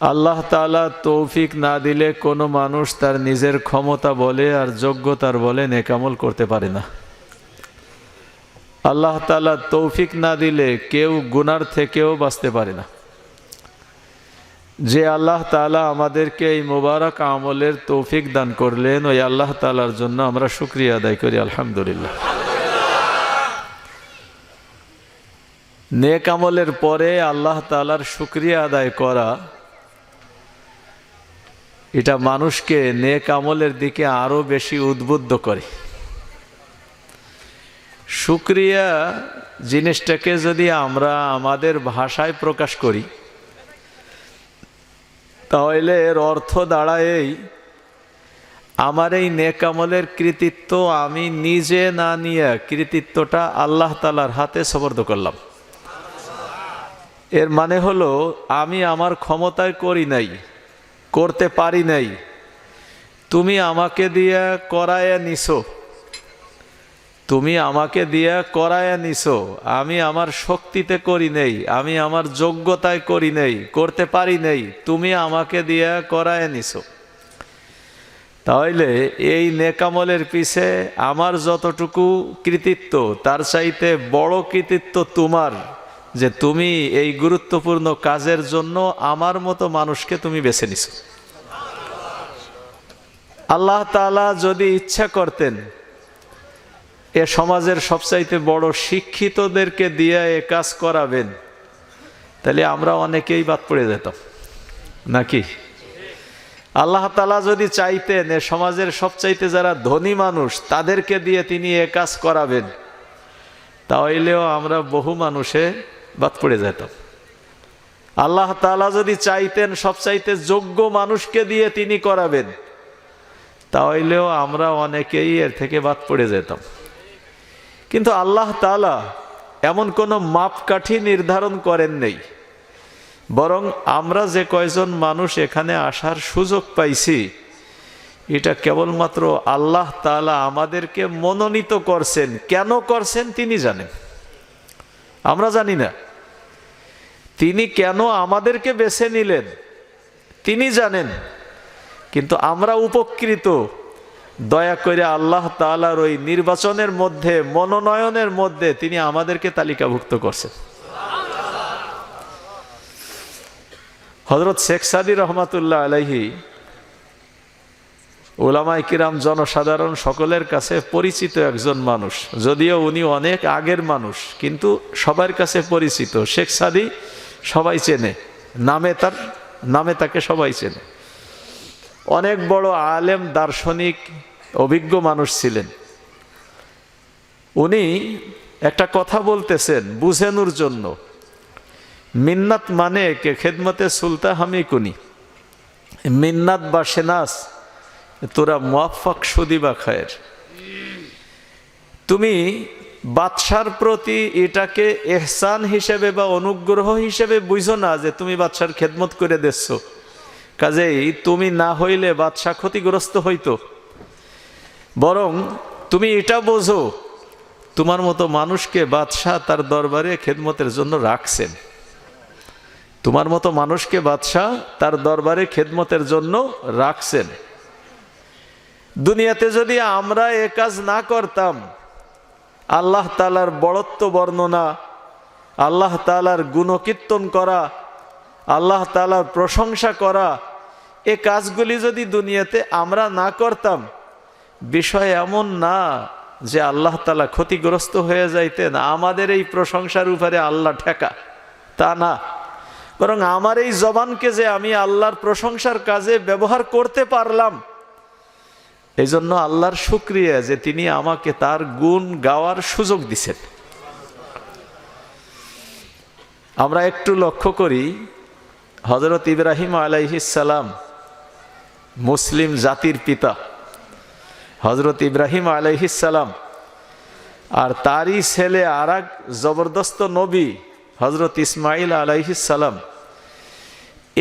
আল্লাহ তাআলা তৌফিক না দিলে কোনো মানুষ তার নিজের ক্ষমতা বলে আর যোগ্যতার বলে নেক আমল করতে পারে না। আল্লাহ তাআলা তৌফিক না দিলে কেউ গুনার থেকেও বাঁচতে পারে না। যে আল্লাহ তাআলা আমাদেরকে এই মোবারক আমলের তৌফিক দান করলেন, ওই আল্লাহ তাআলার জন্য আমরা শুকরিয়া আদায় করি আলহামদুলিল্লাহ। নেক আমলের পরে আল্লাহ তাআলার শুকরিয়া আদায় করা, এটা মানুষকে নেক আমলের দিকে আরো বেশি উদ্বুদ্ধ করে। শুকরিয়া জিনিসটাকে যদি আমরা আমাদের ভাষায় প্রকাশ করি, তাহলে এর অর্থ দাঁড়ায় আমার এই নেক আমলের কৃতিত্ব আমি নিজে না নিয়ে কৃতিত্বটা আল্লাহ তাআলার হাতে সুপর্দ করলাম। এর মানে হলো আমি আমার ক্ষমতায় করি নাই, করতে পারি নাই, তুমি আমাকে দিয়া করায়া নিছো, তুমি আমাকে দিয়া করায়া নিছো। আমি আমার শক্তিতে করি নাই, আমি আমার যোগ্যতায় করি নাই, করতে পারি নাই, তুমি আমাকে দিয়া করায়া নিছো। তাহলে এই নেক আমলের পিছে আমার যতটুকু কৃতিত্ব, তার চাইতে বড় কৃতিত্ব তোমার, যে তুমি এই গুরুত্বপূর্ণ কাজের জন্য আমার মতো মানুষকে তুমি বেছে নিছো। আল্লাহ তাআলা যদি ইচ্ছা করতেন এ সমাজের সবচাইতে বড় শিক্ষিতদেরকে দিয়ে এ কাজ করাবেন, তাহলে আমরা অনেকেই বাদ পড়ে যেতাম নাকি? আল্লাহ তাআলা যদি চাইতেন এ সমাজের সবচাইতে যারা ধনী মানুষ তাদেরকে দিয়ে তিনি এ কাজ করাবেন, তাহলেও আমরা বহু মানুষে বাদ পড়ে যেতাম। আল্লাহ তাআলা যদি চাইতেন সবচাইতে যোগ্য মানুষকে দিয়ে তিনি করাবেন, তাহলেও আমরা অনেকেই এর থেকে বাদ পড়ে যেতাম। কিন্তু আল্লাহ তাআলা এমন কোনো মাপকাঠি নির্ধারণ করেন নেই, বরং আমরা যে কয়জন মানুষ এখানে আসার সুযোগ পাইছি, এটা কেবলমাত্র আল্লাহ তাআলা আমাদেরকে মনোনীত করছেন। কেন করছেন তিনি জানেন, আমরা জানি না। তিনি কেন আমাদেরকে বেছে নিলেন তিনি জানেন, কিন্তু আমরা উপকৃত। দয়া করে আল্লাহ তাআলার ওই নির্বাচনের মধ্যে, মনোনয়নের মধ্যে তিনি আমাদেরকে তালিকাভুক্ত করছেন। হযরত শেখ সাদী রহমাতুল্লাহ আলাইহি উলামায়ে কিরাম, জনসাধারণ সকলের কাছে পরিচিত একজন মানুষ, যদিও উনি অনেক আগের মানুষ, কিন্তু সবার কাছে পরিচিত। শেখ সাদী সবাই চেনে, নামে তাকে সবাই চেনে। অনেক বড় আলেম, দার্শনিক, অভিজ্ঞ মানুষ ছিলেন। উনি একটা কথা বলতেছেন বুঝানোর জন্য, মিন্নাত মানে কে খেদমতে সুলতা হামি কুনি, মিন্নাত বা সেনাস তোরা মুয়াফফাক শুদি বা খায়ের। তুমি বাদশার প্রতি এটাকে ইহসান হিসেবে বা অনুগ্রহ হিসেবে বুঝো না যে তুমি বাদশার খেদমত করে দিচ্ছ, কাজেই তুমি না হইলে বাদশা ক্ষতিগ্রস্ত হইতো। বরং তুমি এটা বোঝো তোমার মতো মানুষকে বাদশা তার দরবারে খেদমতের জন্য রাখছেন, তোমার মতো মানুষকে বাদশা তার দরবারে খেদমতের জন্য রাখছেন। দুনিয়াতে যদি আমরা এ কাজ না করতাম, আল্লাহ তাআলার বড়ত্ব বর্ণনা, আল্লাহ তাআলার গুণকীর্তন করা, আল্লাহ তাআলার প্রশংসা করা, এ কাজগুলি যদি দুনিয়াতে আমরা না করতাম, বিষয় এমন না যে আল্লাহ তাআলা ক্ষতিগ্রস্ত হয়ে যাইতেন, আমাদের এই প্রশংসার উপরে আল্লাহ ঠেকা, তা না। বরং আমার এই জবানকে যে আমি আল্লাহর প্রশংসার কাজে ব্যবহার করতে পারলাম, এই জন্য আল্লাহর শুকরিয়া যে তিনি আমাকে তার গুণ গাওয়ার সুযোগ দিছেন। আমরা একটু লক্ষ্য করি, হযরত ইব্রাহিম আলাইহিস সালাম, মুসলিম জাতির পিতা হযরত ইব্রাহিম আলাইহিস সালাম, আর তারই ছেলে আরেক জবরদস্ত নবী হযরত ইসমাইল আলাইহিস সালাম,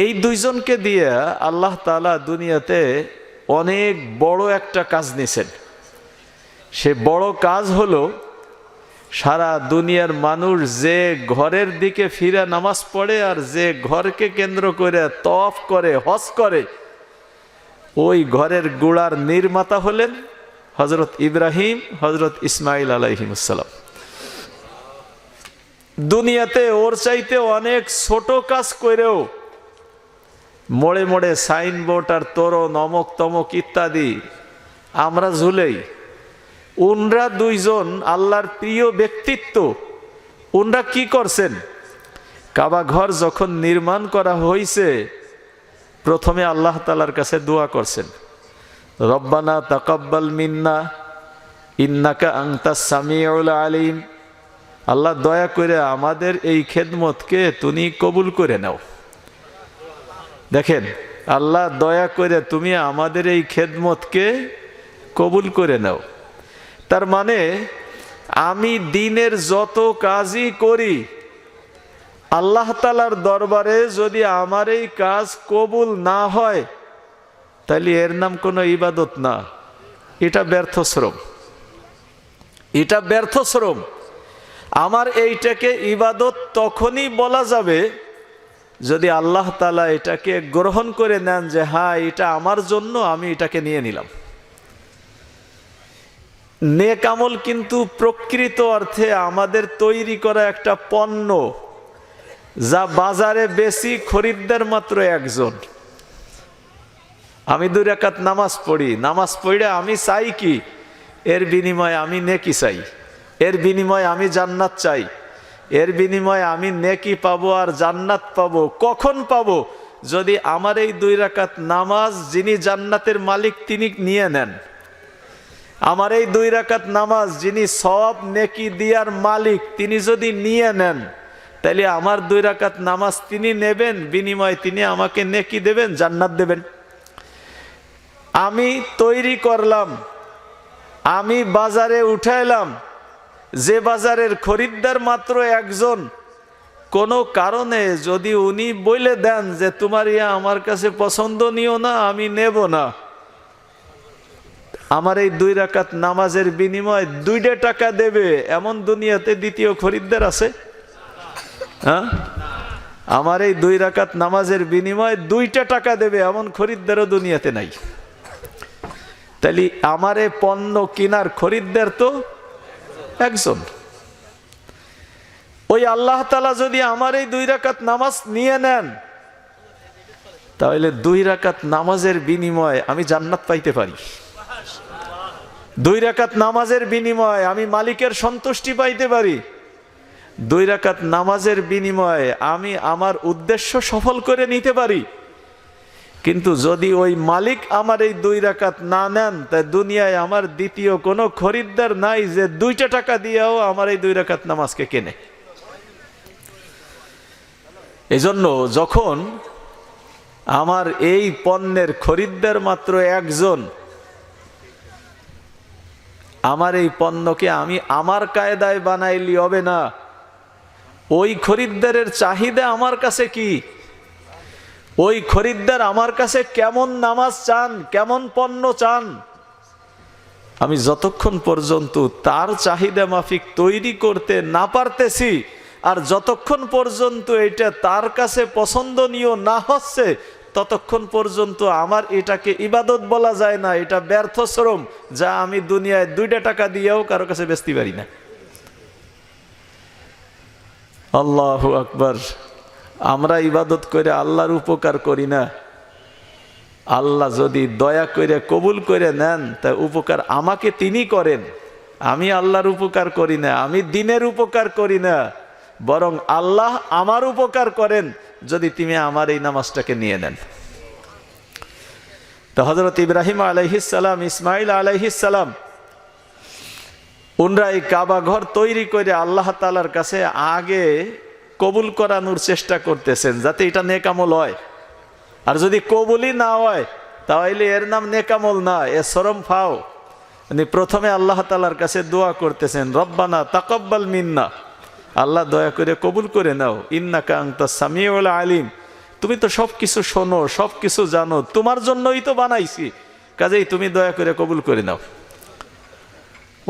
এই দুইজনকে দিয়ে আল্লাহ তাআলা দুনিয়াতে অনেক বড় একটা কাজ নিয়েছেন। সে বড় কাজ হলো সারা দুনিয়ার মানুষ যে ঘরের দিকে ফিরে নামাজ পড়ে আর যে ঘরকে কেন্দ্র করে তওয়াফ করে, হজ করে, ওই ঘরের গোড়ার নির্মাতা হলেন হযরত ইব্রাহিম, হযরত ইসমাইল আলাইহিমুসসালাম। দুনিয়াতে ওর চাইতে অনেক ছোট কাজ করেও মোড়ে মোড়ে সাইনবোর্ড আর তোরণ অমক তমক ইত্যাদি আমরা ঝুলেই। উনরা দুইজন আল্লাহর প্রিয় ব্যক্তিত্ব। উনরা কি করছেন? কাবা ঘর যখন নির্মাণ করা হয়েছে, প্রথমে আল্লাহ তাআলার কাছে দোয়া করছেন, রব্বানা তাকাব্বাল মিন্না ইন্নাকা আনতাস সামিউল আলিম। আল্লাহ দয়া করে আমাদের এই খেদমতকে তুমি কবুল করে নাও। দেখেন, আল্লাহ দয়া করে তুমি আমাদের এই খেদমতকে কবুল করে নাও। তার মানে আমি দিনের যত কাজই করি, আল্লাহ তাআলার দরবারে যদি আমার এই কাজ কবুল না হয়, তাহলে এর নাম কোনো ইবাদত না, এটা ব্যর্থ শ্রম। এটা ব্যর্থ শ্রম। আমার এইটাকে ইবাদত তখনই বলা যাবে যদি আল্লাহ তাআলা এটাকে গ্রহণ করে নেন যে হ্যাঁ, এটা আমার জন্য, আমি এটাকে নিয়ে নিলাম। নেক আমল কিন্তু প্রকৃত অর্থে আমাদের তৈরি করা একটা পণ্য, যা বাজারে বেশি খরিদ্দার মাত্র একজন। আমি 2 রাকাত নামাজ পড়ি, নামাজ পড়ে আমি চাই কি? এর বিনিময়ে আমি নেকি চাই, এর বিনিময়ে আমি জান্নাত চাই, এর বিনিময়ে আমি নেকি পাবো আর জান্নাত পাবো। কখন পাবো? যদি আমার এই 2 রাকাত নামাজ যিনি জান্নাতের মালিক তিনি নিয়ে নেন। আমার এই 2 রাকাত নামাজ যিনি সওয়াব নেকি দিয়ার মালিক তিনি যদি নিয়ে নেন, তাহলে আমার 2 রাকাত নামাজ তিনি নেবেন, বিনিময়ে তিনি আমাকে নেকি দেবেন, জান্নাত দেবেন। আমি তৈরি করলাম, আমি বাজারে উঠাইলাম, যে বাজারের খরিদ্দার মাত্র একজন, কোনো কারণে যদি উনি বলে দেন যে তোমার ইয়া আমার কাছে পছন্দনীয় না, আমি নেব না, আমার এই 2 রাকাত নামাজের বিনিময়ে 2টা টাকা দেবে এমন দুনিয়াতে দ্বিতীয় খরিদ্দার আছে? হ্যাঁ, আমার এই 2 রাকাত নামাজের বিনিময়ে 2টা টাকা দেবে এমন খরিদ্দারও দুনিয়াতে নাই। তাহলে আমার এই পণ্য কেনার খরিদ্দার তো একজন। ওই আল্লাহ তাআলা যদি আমার এই 2 রাকাত নামাজ নিয়ে নেন, তাহলে 2 রাকাত নামাজের বিনিময়ে আমি জান্নাত পাইতে পারি। 2 রাকাত নামাজের বিনিময়ে আমি মালিকের সন্তুষ্টি পাইতে পারি। 2 রাকাত নামাজের বিনিময়ে আমি আমার উদ্দেশ্য সফল করে নিতে পারি। কিন্তু যদি ওই মালিক আমার এই 2 রাকাত না নেন, তাই দুনিয়ায় আমার দ্বিতীয় কোনো খরিদ্দার নাই যে 2টা টাকা দিয়েও আমার এই 2 রাকাত নামাজকে কেনে। এজন্য যখন আমার এই পণ্যের খরিদ্দার মাত্র একজন, আমার এই পণ্যকে আমি আমার কায়দায় বানাইলি হবে না। ওই খরিদ্দারের চাহিদা আমার কাছে কি? ওই খরিদ্দার আমার কাছে কেমন নামাজ চান, কেমন পণ্য চান? আমি যতক্ষণ পর্যন্ত তার চাহিদা মাফিক তৈরি করতে না পারতেছি, আর যতক্ষণ পর্যন্ত এটা তার কাছে পছন্দনীয় না হচ্ছে, ততক্ষণ পর্যন্ত আমার এটাকে ইবাদত বলা যায় না। এটা ব্যর্থ শ্রম, যা আমি দুনিয়ায় 2টা টাকা দিয়েও কারো কাছে বেচতে পারি না। আল্লাহু আকবার। আমরা ইবাদত করে আল্লাহর উপকার করি না। আল্লাহ যদি দয়া করে কবুল করে নেন, তা উপকার আমাকে তিনি করেন। আমি আল্লাহর উপকার করি না, আমি দিনের উপকার করি না, বরং আল্লাহ আমার উপকার করেন যদি তুমি আমার এই নামাজটাকে নিয়ে নেন। তো হযরত ইব্রাহিম আলাইহিস সালাম, ইসমাইল আলাইহিস সালাম, উনরা এই কাবা ঘর তৈরি করে আল্লাহ তাআলার কাছে আগে কবুল করানোর চেষ্টা করতেছেন, যাতে এটা নেক আমল হয়। আর যদি কবুলই না হয়, তাহলে এর নাম নেক আমল না, এ শরম ফাও। প্রথমে আল্লাহ তাআলার কাছে দোয়া করতেছেন, রব্বানা তাকাব্বাল মিন্না, আল্লাহ দয়া করে কবুল করে নাও, ইন্নাকা আনতাস সামিউল আলিম, তুমি তো সবকিছু শোনো, সবকিছু জানো, তোমার জন্যই তো বানাইছি, কাজেই তুমি দয়া করে কবুল করে নাও।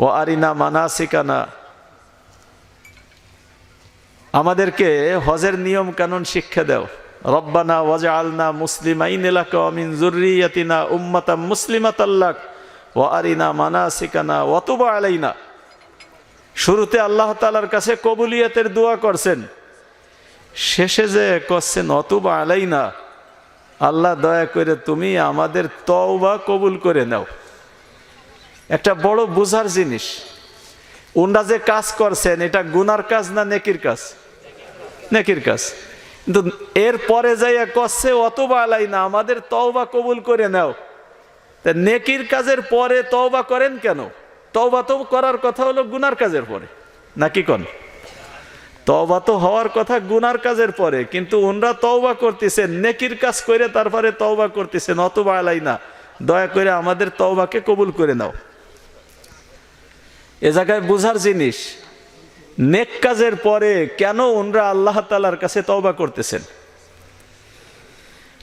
ও আরিনা মানাসিকানা, আমাদেরকে হজের নিয়ম কানুন শিক্ষা দাও। রব্বানা ওয়াজআলনা মুসলিমাইন লাকা ওয়া মিন যুররিয়াতিনা উম্মাতাম মুসলিমাতাল লাক ওয়া আরিনা মানাসিকানা ওয়া তুব আলাইনা। শুরুতে আল্লাহ তাআলার কাছে কবুলিয়তের দোয়া করছেন, শেষে যে করছেন অতুব আলাইনা, আল্লাহ দয়া করে তুমি আমাদের তওবা কবুল করে নাও। একটা বড় বুঝার জিনিস, ওনারা যে কাজ করছেন এটা গুনার কাজ না নেকির কাজ? নেকির কাজ। কিন্তু এর পরে যাইয়া করছে অতুব আলাইনা, আমাদের তওবা কবুল করে নাও। তা নেকির কাজের পরে তওবা করেন কেন? তওবা তো করার কথা হলো গুনার কাজের পরে, নাকি কোন? তওবা তো হওয়ার কথা গুনার কাজের পরে, কিন্তু ওনরা তওবা করতেছেন নেকির কাজ করে, তারপরে তওবা করতেছেন অতুব আলাইনা, দয়া করে আমাদের তওবাকে কবুল করে নাও। এ জায়গায় বুঝার জিনিস, নেক কাজের পরে কেন ওনরা আল্লাহ তাআলার কাছে তওবা করতেছেন।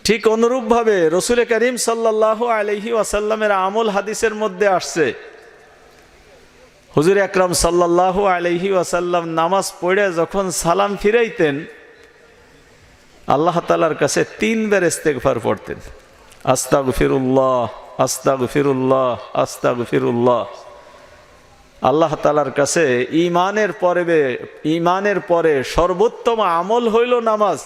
ঠিক অনুরূপভাবে রসুল করিম সাল্লাল্লাহু আলাইহি ওয়াসাল্লামের আমল হাদিসের মধ্যে আসছে, হুজুর আকরাম সাল্লাল্লাহু আলাইহি ওয়াসাল্লাম নামাজ পড়ে যখন সালাম ফিরাইতেন আল্লাহ তাআলার কাছে 3 বার ইস্তেগফার পড়তেন, আস্তাগফিরুল্লাহ আস্তাগফিরুল্লাহ আস্তাগফিরুল্লাহ। আল্লাহ তাআলার কাছে ঈমানের পরে সর্বোত্তম আমল হইল নামাজ,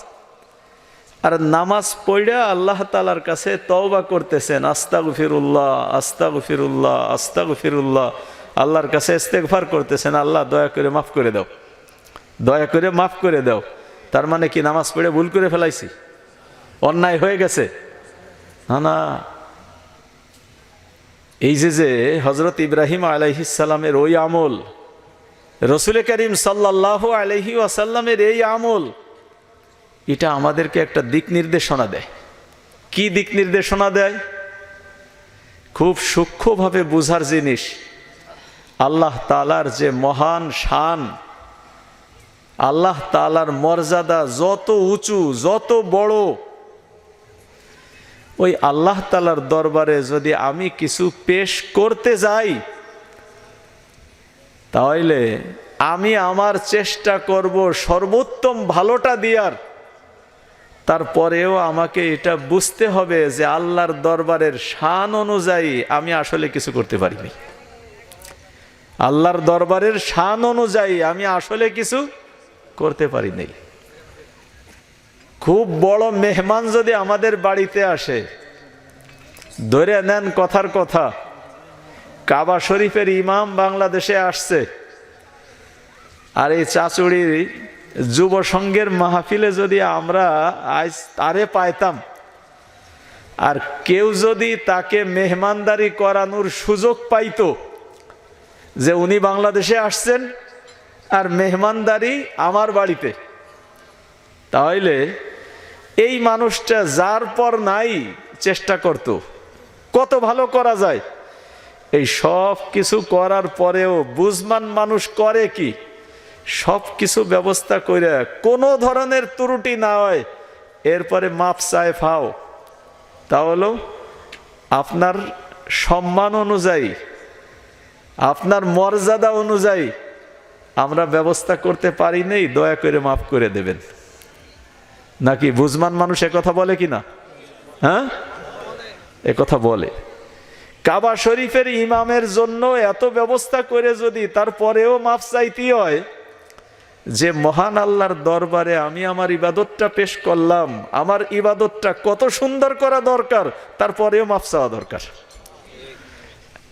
আর নামাজ পড়ে আল্লাহ তাআলার কাছে তওবা করতেছেন, আস্তাগফিরুল্লাহ আস্তাগফিরুল্লাহ আস্তাগফিরুল্লাহ। আল্লাহর কাছে ইস্তেগফার করতেছেন, আল্লাহ দয়া করে মাফ করে দাও, দয়া করে মাফ করে দাও। তার মানে কি নামাজ পড়ে ভুল করে ফেলাইছি, অন্যায় হয়ে গেছে? না না, এই যে হযরত ইব্রাহিম আলাইহিস সালামের ওই আমল, রসুল করিম সাল্লাল্লাহু আলাইহি ওয়াসাল্লামের এই আমল, এটা আমাদেরকে একটা দিক নির্দেশনা দেয়। কি দিক নির্দেশনা দেয়? খুব সূক্ষ্মভাবে বুঝার জিনিস। আল্লাহ তাআলার যে মহান শান, আল্লাহ তাআলার মর্যাদা যত উঁচু যত বড়, ওই আল্লাহ তাআলার দরবারে যদি আমি কিছু পেশ করতে যাই, তাহলে আমি আমার চেষ্টা করব সর্বোত্তম ভালোটা দেওয়ার। তারপরেও আমাকে এটা বুঝতে হবে যে আল্লাহর দরবারের শান অনুযায়ী আমি আসলে কিছু করতে পারিনি। আল্লাহর দরবারের শান অনুযায়ী আমি আসলে কিছু করতে পারি নাই। খুব বড় মেহমান যদি আমাদের বাড়িতে আসে, ধরে নেন কথার কথা, কাবা শরীফের ইমাম বাংলাদেশে আসছে, আর এই চাচুড়ি যুব সংঘের মাহফিলে যদি আমরা আজ তারে পাইতাম, আর কেউ যদি তাকে মেহমানদারি করানোর সুযোগ পাইতো যে উনি বাংলাদেশে আসছেন আর মেহমানদারি আমার বাড়িতে, তাহলে এই মানুষটা যার পর নাই চেষ্টা করত কত ভালো করা যায়। এই সব কিছু করার পরেও বুঝমান মানুষ করে কি, সব কিছু ব্যবস্থা করে কোনো ধরনের ত্রুটি না হয়, এরপরে মাপ চায় ফাও, তাহলে আপনার সম্মান অনুযায়ী, আপনার মর্যাদা অনুযায়ী আমরা ব্যবস্থা করতে পারি নাই, দয়া করে মাফ করে দেবেন। নাকি বুঝমান মানুষ একথা বলে কি না? হ্যাঁ, একথা বলে। কাবা শরীফের ইমামের জন্য এত ব্যবস্থা করে যদি তারপরেও মাফ চাইতে হয়, যে মহান আল্লাহর দরবারে আমি আমার ইবাদতটা পেশ করলাম, আমার ইবাদতটা কত সুন্দর করা দরকার, তারপরেও মাফ চাওয়া দরকার।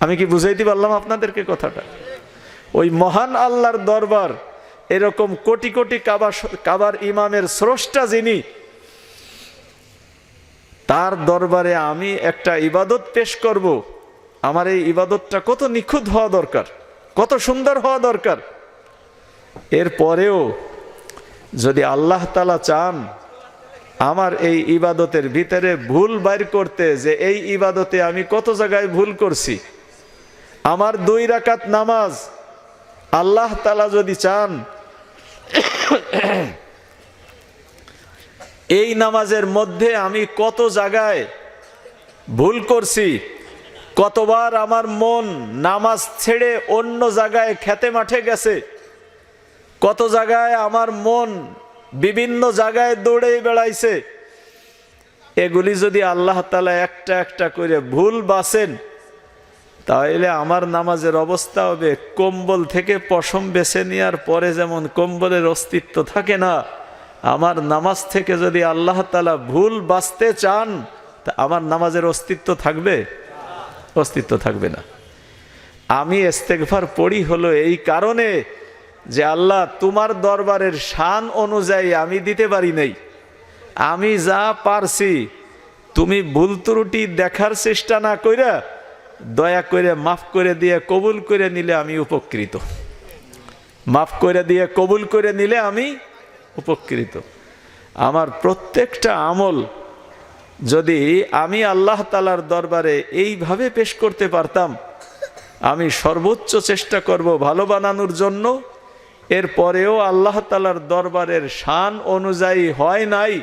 আমি কি বুঝাইতে পারলাম আপনাদেরকে কথাটা? ওই মহান আল্লাহর দরবার, এরকম কোটি কোটি কাবার ইমামের স্রষ্টা যিনি, তার দরবারে আমি একটা ইবাদত পেশ করব, আমার এই ইবাদতটা কত নিখুঁত হওয়া দরকার, কত সুন্দর হওয়া দরকার। এরপরেও যদি আল্লাহ তাআলা চান আমার এই ইবাদতের ভিতরে ভুল বাইর করতে, যে এই ইবাদতে আমি কত জায়গায় ভুল করছি, আমার 2 রাকাত নামাজ আল্লাহ তাআলা যদি চান এই নামাজের মধ্যে আমি কত জায়গায় ভুল করছি, কতবার আমার মন নামাজ ছেড়ে অন্য জায়গায় খেতে মাঠে গেছে, কত জায়গায় আমার মন বিভিন্ন জায়গায় দৌড়ে বেড়াইছে। এগুলি যদি আল্লাহ তাআলা একটা একটা করে ভুল বাসেন, তাহলে আমার নামাজের অবস্থা হবে কম্বল থেকে পশম বেছে নেওয়ার পরে যেমন কম্বলের অস্তিত্ব থাকে না, আমার নামাজ থেকে যদি আল্লাহ তাআলা ভুল বাঁচতে চান, তা আমার নামাজের অস্তিত্ব থাকবে? অস্তিত্ব থাকবে না। আমি ইস্তেগফার পড়ি হলো এই কারণে যে আল্লাহ তোমার দরবারের শান অনুযায়ী আমি দিতে পারি নাই, আমি যা পারছি তুমি ভুল ত্রুটি দেখার চেষ্টা না কইরা দয়া করে মাফ করে দিয়ে কবুল করে নিলে আমি উপকৃত। মাফ করে দিয়ে কবুল করে নিলে আমি উপকৃত। আমার প্রত্যেকটা আমল যদি আমি আল্লাহ তাআলার দরবারে এইভাবে পেশ করতে পারতাম, আমি সর্বোচ্চ চেষ্টা করব ভালো বানানোর জন্য। এরপরেও আল্লাহ তাআলার দরবারের শান অনুযায়ী হয় নাই,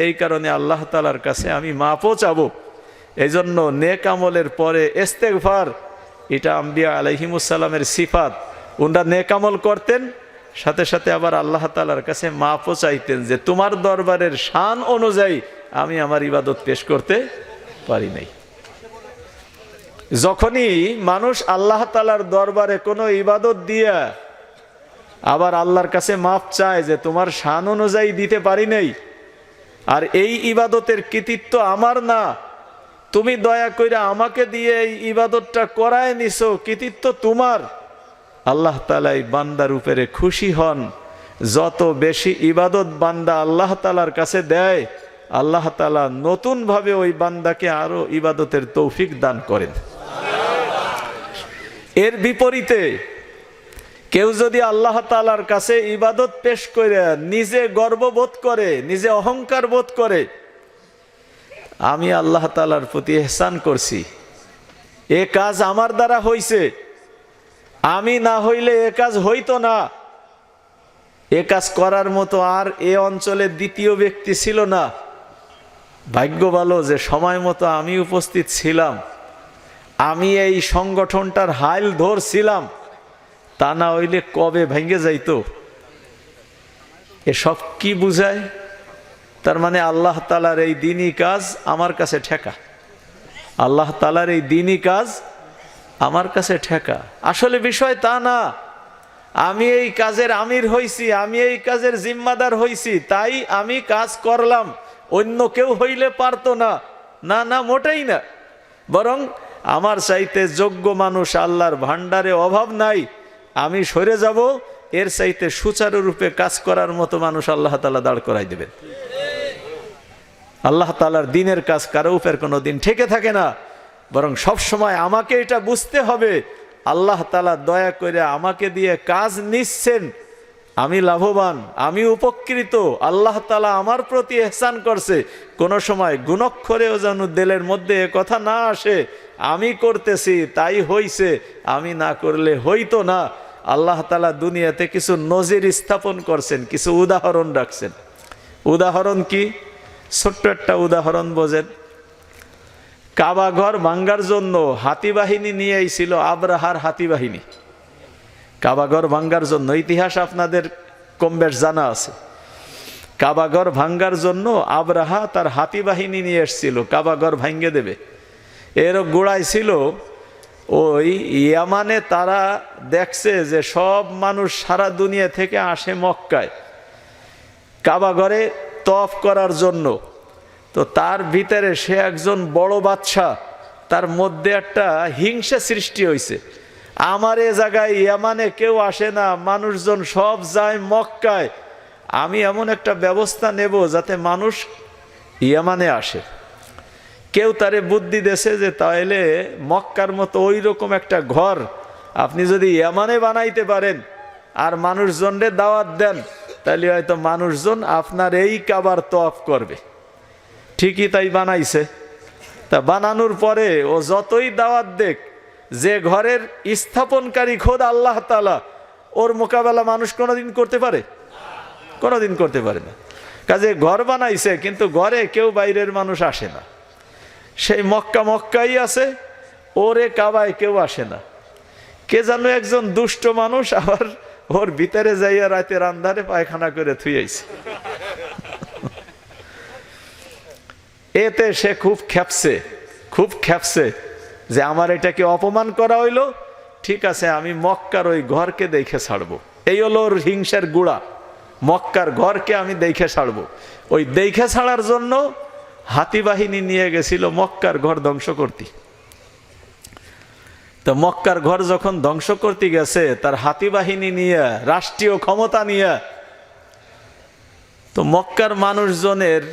এই কারণে আল্লাহ তাআলার কাছে আমি মাফও চাবো। এই জন্য নেক আমলের পরে ইস্তেগফার, এটা আম্বিয়া আলাইহিমুসসালামের সিফাত। ওনারা নেক আমল করতেন, সাথে সাথে আবার আল্লাহ তাআলার কাছে মাফও চাইতেন যে তোমার দরবারের শান অনুযায়ী আমি আমার ইবাদত পেশ করতে পারি নাই। যখনই মানুষ আল্লাহ তাআলার দরবারে কোনো ইবাদত দিয়া আবার আল্লাহর কাছে মাফ চায় যে তোমার শান অনুযায়ী দিতে পারি নাই, আর এই ইবাদতের কৃতিত্ব আমার না, তুমি দয়া করে আমাকে দিয়ে এই ইবাদতটা করায় নিছো, কৃতিত্ব তোমার, আল্লাহ তাআলা এই বান্দার উপরে খুশি হন। যত বেশি ইবাদত বান্দা আল্লাহ তাআলার কাছে দেয়, আল্লাহ তাআলা নতুনভাবে ওই বান্দাকে আরো ইবাদতের তৌফিক দান করেন। এর বিপরীতে কেউ যদি আল্লাহ তাআলার কাছে ইবাদত পেশ করে নিজে গর্ববোধ করে, নিজে অহংকার বোধ করে, আমি আল্লাহ তাআলার প্রতি ইহসান করছি, এ কাজ আমার দ্বারা হইছে, আমি না হইলে এ কাজ হইতো না, এ কাজ করার মতো আর এ অঞ্চলে দ্বিতীয় ব্যক্তি ছিল না, ভাগ্য ভালো যে সময় মতো আমি উপস্থিত ছিলাম, আমি এই সংগঠনটার হাল ধরছিলাম, তা না হইলে কবে ভেঙে যাইতো। এসব কি বুঝায়? তার মানে আল্লাহ তাআলার এই দ্বীনি কাজ আমার কাছে ঠেকা, আল্লাহ তাআলার এই দ্বীনি কাজ আমার কাছে ঠেকা। আসলে বিষয় তা না, আমি এই কাজের আমির হইছি, আমি এই কাজের জিম্মাদার হইছি, তাই আমি কাজ করলাম, অন্য কেউ হইলে পারতো না, না না, মোটেই না। বরং আমার চাইতে যোগ্য মানুষ আল্লাহর ভান্ডারে অভাব নাই, আমি সরে যাব, এর চাইতে সুচারুরূপে কাজ করার মতো মানুষ আল্লাহ তাআলা দাঁড় করাই দেবেন। আল্লাহ তাআলার দ্বীনের কাজ কারো উপর কোনো দিন ঠেকে থাকে না, বরং সব সময় আমাকে এটা বুঝতে হবে আল্লাহ তাআলা দয়া করে আমাকে দিয়ে কাজ নিচ্ছেন, আমি লাভবান, আমি উপকৃত, আল্লাহ তাআলা আমার প্রতি ইহসান করছে। কোনো সময় গুণক্ষরেও যেন দিলের মধ্যে এ কথা না আসে আমি করতেছি তাই হইছে, আমি না করলে হইতো না। আল্লাহ তাআলা দুনিয়াতে কিছু নজির স্থাপন করছেন, কিছু উদাহরণ রাখছেন। উদাহরণ কি? ছোট্ট একটা উদাহরণ বোঝেন। কাবা ঘর ভাঙ্গার জন্য হাতি বাহিনী নিয়ে আইছিল, আব্রাহার হাতি বাহিনী। কাবা ঘর ভাঙ্গার জন্য, ইতিহাস আপনাদের কম বেশ জানা আছে। কাবা ঘর ভাঙ্গার জন্য আব্রাহা তার হাতি বাহিনী নিয়ে এসেছিল, কাবা ঘর ভাঙ্গে দেবে। এরও গোড়ায় ছিল ওই ইয়ামানে, তারা দেখছে যে সব মানুষ সারা দুনিয়া থেকে আসে মক্কায় কাবা ঘরে তওয়াফ করার জন্য। তো তার ভিতরে সে একজন বড় বাদশা, তার মধ্যে একটা হিংসা সৃষ্টি হয়েছে, আমার এ জায়গায় ইয়ামানে কেউ আসে না, মানুষজন সব যায় মক্কায়, আমি এমন একটা ব্যবস্থা নেব যাতে মানুষ ইয়ামানে আসে। কেউ তারে বুদ্ধি দেছে যে তাহলে মক্কার মতো ওই রকম একটা ঘর আপনি যদি ইয়ামানে বানাইতে পারেন আর মানুষজনরে দাওয়াত দেন, তাহলে হয়তো মানুষজন আপনার এই কাবার তওয়াফ করবে। ঠিকই তাই বানাইছে। তা বানানোর পরে ও যতই দাওয়াত দেখ, যে ঘরের স্থাপনকারী খোদ আল্লাহ তাআলা, ওর মোকাবেলা মানুষ কোনোদিন করতে পারে? কোনোদিন করতে পারে না। কাজে ঘর বানাইছে, কিন্তু ঘরে কেউ বাইরের মানুষ আসে না, সেই মক্কাই আছে, ওরে কাবায় কেউ আসে না। কে যেন একজন দুষ্ট মানুষ আবার ওর ভিতরে যাইয়া রাতের আন্ধারে পায়খানা করে থুইয়াছে। এতে সে খুব খেপছে যে আমার এটাকে অপমান করা হইলো, ঠিক আছে আমি মক্কার ওই ঘরকে দেখে ছাড়বো। এই হলো ওর হিংসার গুড়া, মক্কার ঘরকে আমি দেখে ছাড়বো। ওই দেখে ছাড়ার জন্য হাতি বাহিনী নিয়ে গেছিল মক্কার ঘর ধ্বংস করতে। তো মক্কার ঘর যখন ধ্বংস করতে গেছে তার হাতি বাহিনী নিয়ে, রাষ্ট্রীয় ক্ষমতা নিয়ে, তো মক্কার মানুষজনের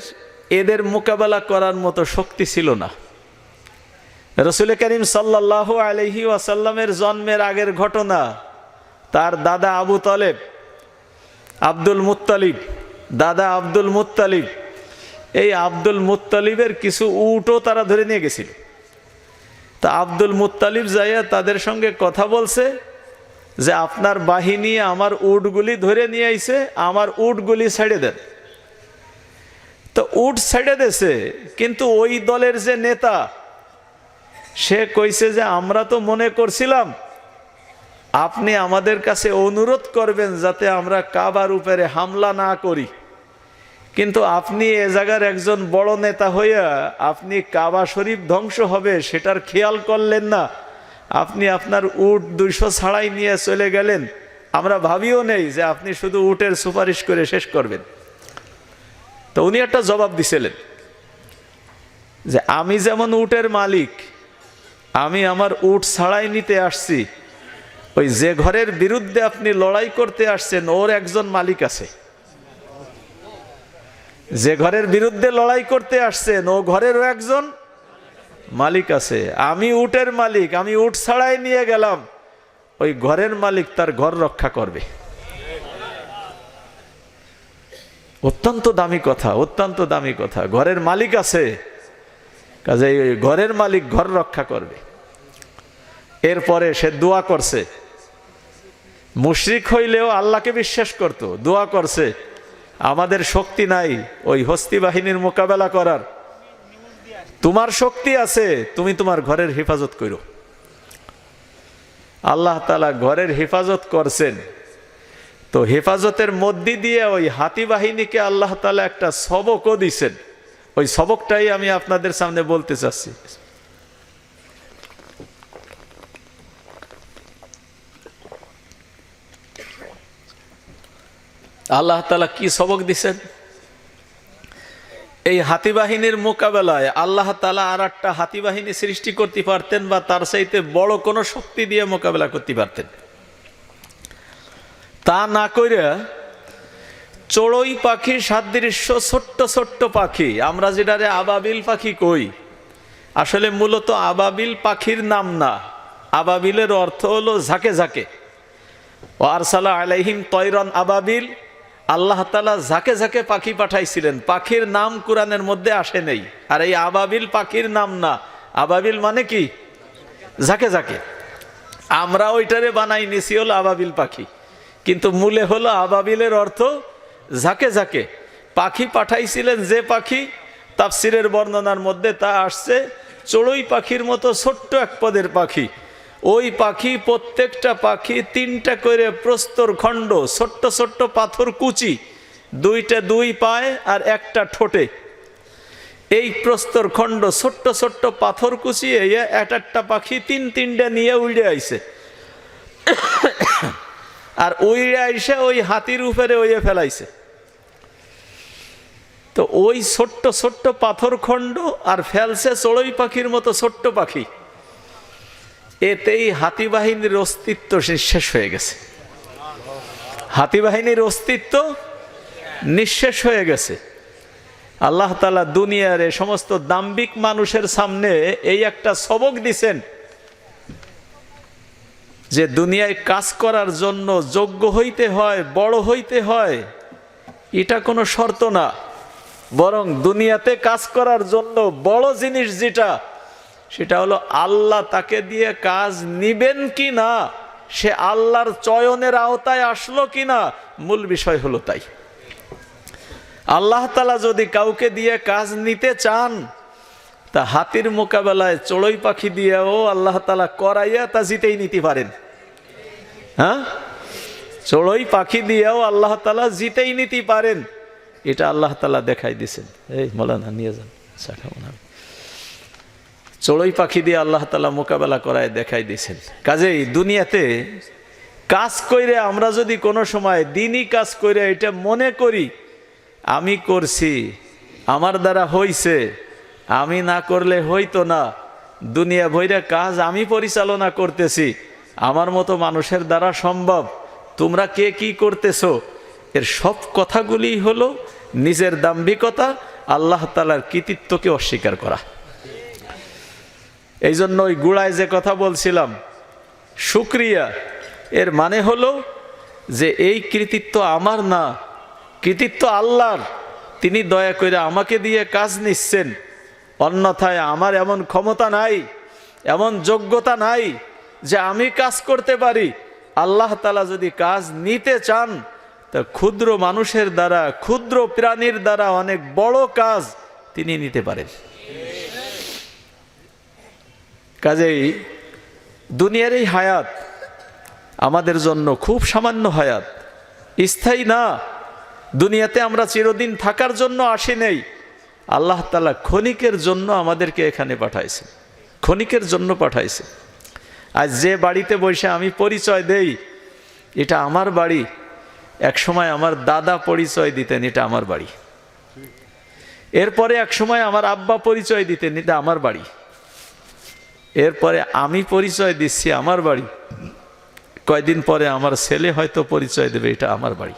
এদের মোকাবেলা করার মতো শক্তি ছিল না। রাসূল করিম সাল্লাল্লাহু আলাইহি ওয়াসাল্লামের জন্মের আগের ঘটনা, তার দাদা আবু তালেব, দাদা আব্দুল মুত্তালিব, এই আব্দুল মুত্তালিবের কিছু উটও তারা ধরে নিয়ে গেছিল। তা আব্দুল মুত্তালিব যাইয়া তাদের সঙ্গে কথা বলছে যে আপনার বাহিনী আমার উটগুলি ধরে নিয়ে আইছে, আমার উটগুলি ছেড়ে দেন। তো উট ছেড়ে দেছে, কিন্তু ওই দলের যে নেতা সে কইছে যে আমরা তো মনে করছিলাম আপনি আমাদের কাছে অনুরোধ করবেন যাতে আমরা কাবার উপরে হামলা না করি, কিন্তু আপনি এ জায়গার একজন বড় নেতা হইয়া আপনি কাবা শরীফ ধ্বংস হবে সেটার খেয়াল করলেন না। আপনি আপনার উট 200 ছাড়াই নিয়ে চলে গেলেন, আমরা ভাবিও নেই যে আপনি শুধু উটের সুপারিশ করে শেষ করবেন। তো উনি একটা জবাব দিছিলেন যে আমি যেমন উটের মালিক, আমি আমার উট ছাড়াই নিতে আসছি, ওই যে ঘরের বিরুদ্ধে আপনি লড়াই করতে আসছেন ওর একজন মালিক আছে। যে ঘরের বিরুদ্ধে লড়াই করতে আসছেন ও ঘরেরও একজন মালিক আছে। আমি উটের মালিক, আমি উট ছাড়াই নিয়ে গেলাম, ওই ঘরের মালিক তার ঘর রক্ষা করবে। অত্যন্ত দামি কথা, অত্যন্ত দামি কথা। ঘরের মালিক আছে, কাজেই ওই ঘরের মালিক ঘর রক্ষা করবে। এরপরে সে দোয়া করছে, মুশরিক হইলেও আল্লাহকে বিশ্বাস করত, দোয়া করছে আমাদের শক্তি নাই ওই হস্তি বাহিনীর মোকাবেলা করার, তোমার শক্তি আছে, তুমি তোমার ঘরের হেফাজত করো। আল্লাহ তাআলা ঘরের হেফাজত করছেন। তো হেফাজতের মধ্যে দিয়ে ওই হাতি বাহিনীকে আল্লাহ তাআলা একটা সবকও দিছেন। ওই সবকটাই আমি আপনাদের সামনে বলতে চাচ্ছি। আল্লাহ তাআলা কি সবক দিছেন? এই হাতি বাহিনীর মোকাবেলায় আল্লাহ তাআলা আর একটা হাতি বাহিনী সৃষ্টি করতে পারতেন, বা তার চাইতে বড় কোনো শক্তি দিয়ে মোকাবেলা করতে পারতেন। তা না কইরা চড়ুই পাখি সাদৃশ্য ছোট্ট ছোট্ট পাখি, আমরা যেটারে আবাবিল পাখি কই, আসলে মূলত আবাবিল পাখির নাম না, আবাবিলের অর্থ হলো ঝাঁকে ঝাঁকে। ও আরসালা আলাইহিম তয়রান আবাবিল, আল্লাহ তাআলা ঝাঁকে ঝাঁকে পাখি পাঠাইছিলেন। পাখির নাম কোরআনের মধ্যে আসে নেই। আর এই আবাবিল পাখির নাম না, আবাবিল মানে কি? ঝাঁকে ঝাঁকে। আমরা ওইটারে বানাই নিছি হলো আবাবিল পাখি, কিন্তু মূলে হলো আবাবিলের অর্থ ঝাঁকে ঝাঁকে। পাখি পাঠাইছিলেন যে পাখি, তাফসিরের বর্ণনার মধ্যে তা আসছে চড়ুই পাখির মতো ছোট্ট এক পদের পাখি। ওই পাখি, প্রত্যেকটা পাখি 3টা করে প্রস্তর খণ্ড, ছোট্ট ছোট্ট পাথর কুচি, 2টা 2 পায়ে আর একটা ঠোঁটে। এই প্রস্তর খণ্ড ছোট্ট ছোট্ট পাথর কুচি একটা পাখি 3টা নিয়ে উড়ে আইছে। আর উড়ে আইসে ওই হাতির উপরে ওইয়ে ফেলাইছে। তো ওই ছোট্ট ছোট্ট পাথর খণ্ড আর ফেলছে চড়ুই পাখির মতো ছোট্ট পাখি। এতেই হাতি বাহিনীর অস্তিত্ব নিঃশেষ হয়ে গেছে। হাতি বাহিনীর অস্তিত্ব নিঃশেষ হয়ে গেছে। আল্লাহ তাআলা দুনিয়ার এই সমস্ত দাম্ভিক মানুষের সামনে এই একটা সবক দিছেন যে দুনিয়ায় কাজ করার জন্য যোগ্য হইতে হয়, বড় হইতে হয়, এটা কোনো শর্ত না। বরং দুনিয়াতে কাজ করার জন্য বড় জিনিস যেটা, সেটা হলো আল্লাহ তাকে দিয়ে কাজ নিবেন কি না, সে আল্লাহর চয়নের আওতায় আসলো কি না, মূল বিষয় হলো তাই। আল্লাহ তাআলা যদি কাউকে দিয়ে কাজ নিতে চান, তা হাতির মোকাবেলায় চড়ুই পাখি দিয়েও আল্লাহ তাআলা করাইয়া তা জিতেই নিতে পারেন। হ্যাঁ, চড়ুই পাখি দিয়েও আল্লাহ তাআলা জিতেই নিতে পারেন, এটা আল্লাহ তাআলা দেখাই দিয়েছেন। এই মৌলানা নিয়ে যান, চড়ুই পাখি দিয়ে আল্লাহ তাআলা মোকাবেলা করায় দেখাই দিয়েছেন। কাজেই দুনিয়াতে কাজ কইরে আমরা যদি কোনো সময় দিনই কাজ কইরে এটা মনে করি আমি করছি, আমার দ্বারা হইছে, আমি না করলে হইতো না, দুনিয়া ভইরা কাজ আমি পরিচালনা করতেছি, আমার মতো মানুষের দ্বারা সম্ভব, তোমরা কে কি করতেছো, এর সব কথাগুলি হলো নিজের দাম্ভিকতা, আল্লাহ তাআলার কৃতিত্বকে অস্বীকার করা। এই জন্য ওই গুড়ায় যে কথা বলছিলাম শুকরিয়া, এর মানে হলো যে এই কৃতিত্ব আমার না, কৃতিত্ব আল্লাহর, তিনি দয়া করে আমাকে দিয়ে কাজ নিচ্ছেন, অন্যথায় আমার এমন ক্ষমতা নাই, এমন যোগ্যতা নাই যে আমি কাজ করতে পারি। আল্লাহ তাআলা যদি কাজ নিতে চান তা ক্ষুদ্র মানুষের দ্বারা, ক্ষুদ্র প্রাণীর দ্বারা অনেক বড় কাজ তিনি নিতে পারেন। কাজেই দুনিয়ার এই হায়াত আমাদের জন্য খুব সামান্য হায়াত, স্থায়ী না। দুনিয়াতে আমরা চিরদিন থাকার জন্য আসি নেই, আল্লাহ তাআলা ক্ষণিকের জন্য আমাদেরকে এখানে পাঠাইছে, ক্ষণিকের জন্য পাঠাইছে। আজ যে বাড়িতে বসে আমি পরিচয় দেই এটা আমার বাড়ি, এক সময় আমার দাদা পরিচয় দিতেন এটা আমার বাড়ি, এরপরে এক সময় আমার আব্বা পরিচয় দিতেন এটা আমার বাড়ি, এরপরে আমি পরিচয় দিচ্ছি আমার বাড়ি, কয়দিন পরে আমার ছেলে হয়তো পরিচয় দেবে এটা আমার বাড়ি।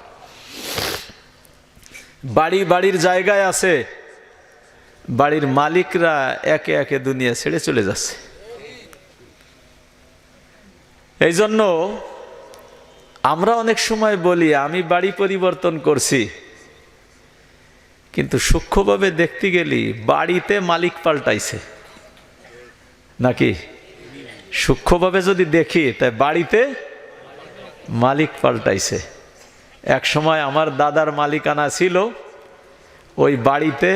বাড়ি বাড়ির জায়গায় আছে, বাড়ির মালিকরা একে একে দুনিয়া ছেড়ে চলে যাচ্ছে। এই জন্য আমরা অনেক সময় বলি আমি বাড়ি পরিবর্তন করছি, কিন্তু সূক্ষ্মভাবে দেখতে গেলি বাড়িতে মালিক পাল্টাইছে নাকি? সূক্ষ্মভাবে যদি দেখি তাই বাড়িতে মালিক পাল্টাইছে। এক সময় আমার দাদার মালিকানা ছিল, ওই বাড়িতে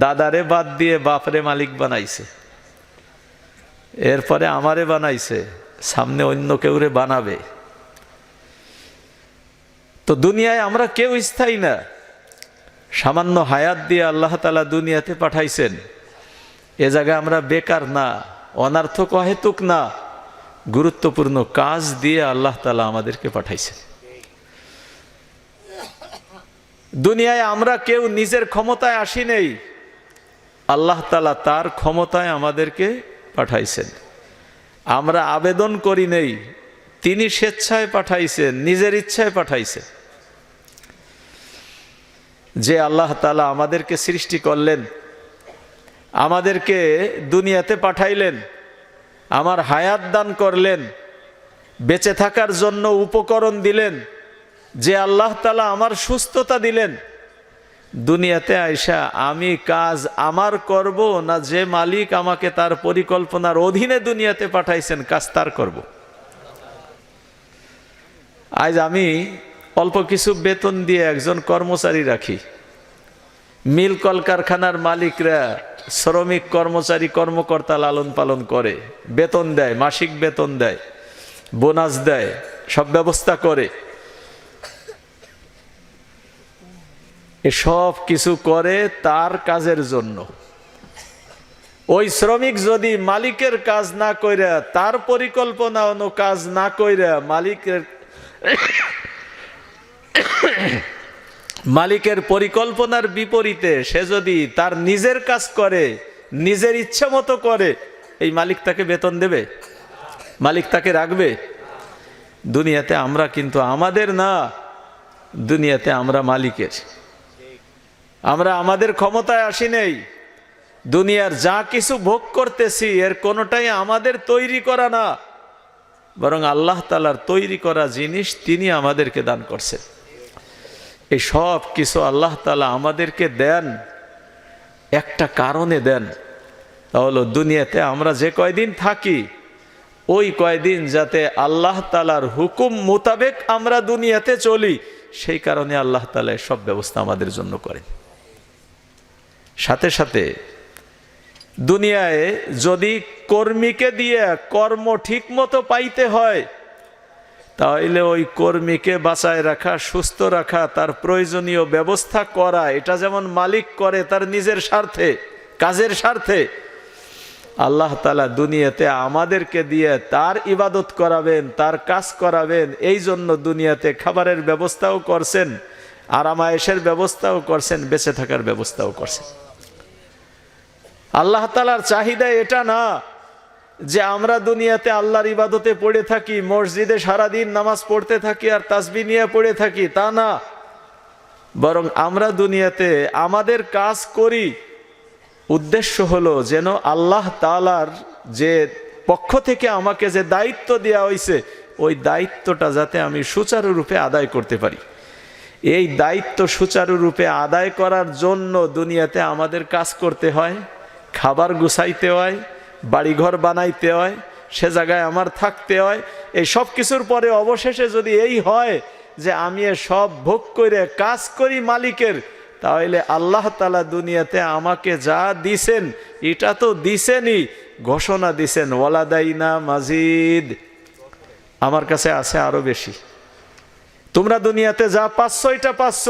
দাদারে বাদ দিয়ে বাপরে মালিক বানাইছে, এরপরে আমারে বানাইছে, সামনে অন্য কেউরে বানাবে। তো দুনিয়ায় আমরা কেউ স্থায়ী না, সামান্য হায়াত দিয়ে আল্লাহ তাআলা দুনিয়াতে পাঠাইছেন, এ জায়গায় আমরা বেকার না, অনার্থক অহেতুক না, গুরুত্বপূর্ণ কাজ দিয়ে আল্লাহ তাআলা আমাদেরকে পাঠাইছেন। দুনিয়ায় আমরা কেউ নিজের ক্ষমতায় আসি নেই, আল্লাহ তাআলা তার ক্ষমতায় আমাদেরকে পাঠাইছেন। আমরা আবেদন করি নেই, তিনি স্বেচ্ছায় পাঠাইছেন, নিজের ইচ্ছায় পাঠাইছেন। যে আল্লাহ তাআলা আমাদেরকে সৃষ্টি করলেন, আমাদেরকে দুনিয়াতে পাঠাইলেন, আমার হায়াত দান করলেন, বেঁচে থাকার জন্য উপকরণ দিলেন, যে আল্লাহ তাআলা আমার সুস্থতা দিলেন, দুনিয়াতে আইসা আমি কাজ আমার করব না যে মালিক আমাকে তার পরিকল্পনার অধীনে দুনিয়াতে পাঠাইছেন কাজ তার করব। আজ আমি অল্প কিছু বেতন দিয়ে একজন কর্মচারী রাখি, মিল কলকারখানার মালিকরা শ্রমিক কর্মচারী কর্মকর্তা লালন পালন করে, বেতন দেয়, মাসিক বেতন দেয়, বোনাস দেয়, সব ব্যবস্থা করে, এসব কিছু করে তার কাজের জন্য। ওই শ্রমিক যদি মালিকের কাজ না কইরা, তার পরিকল্পনা অনু কাজ না কইরা, মালিকের পরিকল্পনার বিপরীতে সে যদি তার নিজের কাজ করে, নিজের ইচ্ছা মতো করে, এই মালিক তাকে বেতন দেবে? মালিক তাকে রাখবে? দুনিয়াতে আমরা কিন্তু আমাদের না, দুনিয়াতে আমরা মালিকের। আমরা আমাদের ক্ষমতায় আসি নেই, দুনিয়ার যা কিছু ভোগ করতেছি এর কোনোটাই আমাদের তৈরি করা না, বরং আল্লাহ তাআলার তৈরি করা জিনিস তিনি আমাদেরকে দান করছেন। এই সব কিছু আল্লাহ তাআলা আমাদেরকে দেন একটা কারণে দেন, তা হলো দুনিয়াতে আমরা যে কয়দিন থাকি ওই কয়দিন যাতে আল্লাহ তাআলার হুকুম মোতাবেক আমরা দুনিয়াতে চলি, সেই কারণে আল্লাহ তাআলা সব ব্যবস্থা আমাদের জন্য করেন। সাথে সাথে দুনিয়ায় যদি কর্মীকে দিয়ে কর্ম ঠিক মতো পাইতে হয়, তাহলে ওই কর্মীকে বাঁচায় রাখা, সুস্থ রাখা, তার প্রয়োজনীয় ব্যবস্থা করা, এটা যেমন মালিক করে তার নিজের স্বার্থে, কাজের স্বার্থে, আল্লাহ তাআলা দুনিয়াতে আমাদেরকে দিয়ে তার ইবাদত করাবেন, তার কাজ করাবেন। এই জন্য দুনিয়াতে খাবারের ব্যবস্থাও করছেন, আরামায়েশের ব্যবস্থাও করছেন, বেঁচে থাকার ব্যবস্থাও করছেন। আল্লাহ তাআলার চাহিদা এটা না যে আমরা দুনিয়াতে আল্লাহর ইবাদতে পড়ে থাকি, মসজিদে সারাদিন নামাজ পড়তে থাকি আর তাসবিহ নিয়ে পড়ে থাকি, তা না। বরং আমরা দুনিয়াতে আমাদের কাজ করি, উদ্দেশ্য হলো যেন আল্লাহ তাআলার যে পক্ষ থেকে আমাকে যে দায়িত্ব দেওয়া হয়েছে, ওই দায়িত্বটা যাতে আমি সুচারুরূপে আদায় করতে পারি। এই দায়িত্ব সুচারুরূপে আদায় করার জন্য দুনিয়াতে আমাদের কাজ করতে হয়, খাবার গুছাইতে হয়, বাড়িঘর বানাইতে হয়, সে জায়গায় আমার থাকতে হয়। এই সব কিছুর পরে অবশেষে যদি এই হয় যে আমি সব ভোগ করে কাজ করি মালিকের, তাহলে আল্লাহ তাআলা দুনিয়াতে আমাকে যা দিছেন এটা তো দিছেনই, ঘোষণা দিছেন ওয়ালাদাইনা মাজিদ, আমার কাছে আছে আরো বেশি। তোমরা দুনিয়াতে যা পাচ্ছ এটা পাচ্ছ,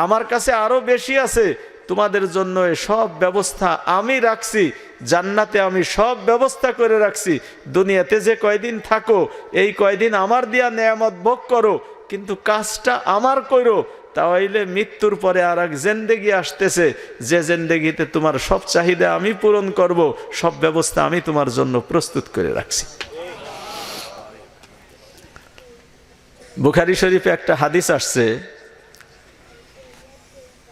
আমার কাছে আরো বেশি আছে। তোমাদের জন্য সব ব্যবস্থা আমি রাখছি, জান্নাতে আমি সব ব্যবস্থা করে রাখছি। দুনিয়াতে যে কয়দিন থাকো এই কয়দিন আমার দিয়া নেয়ামত ভোগ করো, কিন্তু কাজটা আমার করো। তাহলে মৃত্যুর পরে আর এক জিন্দেগি আসতেছে, যে জিন্দেগিতে তোমার সব চাহিদা আমি পূরণ করব, সব ব্যবস্থা আমি তোমার জন্য প্রস্তুত করে রাখছি। বুখারী শরীফে একটা হাদিস আসছে,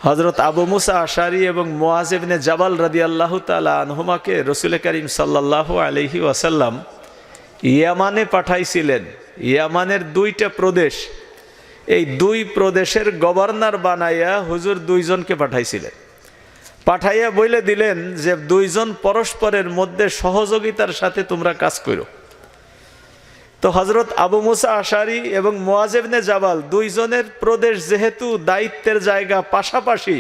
হযরত আবু মুসা আশআরী এবং মুআজ ইবনে জাবাল রাদিয়াল্লাহু তাআলা আনহুমাকে রাসূল করিম সাল্লাল্লাহু আলাইহি ওয়াসাল্লাম ইয়ামানে পাঠাইছিলেন। ইয়ামানের দুইটা প্রদেশ, এই দুই প্রদেশের গভর্নর বানাইয়া হুজুর দুইজনকে পাঠাইছিলেন। পাঠাইয়া বলে দিলেন যে দুইজন পরস্পরের মধ্যে সহযোগিতার সাথে তোমরা কাজ করো। তো হযরত আবু মুসা আশআরী এবং মুআজ ইবনে জাবাল দুইজনের প্রদেশ যেহেতু দায়িত্বের জায়গা পাশাপাশি,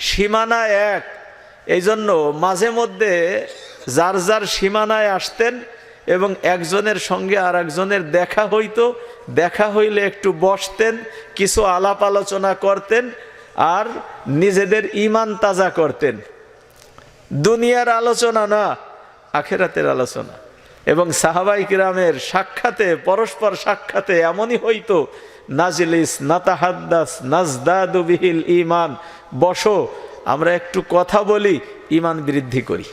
সীমানা এক, এই জন্য মাঝে মধ্যে যার যার সীমানায় আসতেন এবং একজনের সঙ্গে আর একজনের দেখা হইতো। দেখা হইলে একটু বসতেন, কিছু আলাপ আলোচনা করতেন আর নিজেদের ঈমান তাজা করতেন। দুনিয়ার আলোচনা না, আখিরাতের আলোচনা। এবং সাহাবায়ে কিরামের সাক্ষাতে, পরস্পর সাক্ষাতে এমনই হইতো, নাজলিস নাতাহাদ্দাস নাজদাদু বিহিল ঈমান, বসো আমরা একটু কথা বলি, ঈমান বৃদ্ধি করি।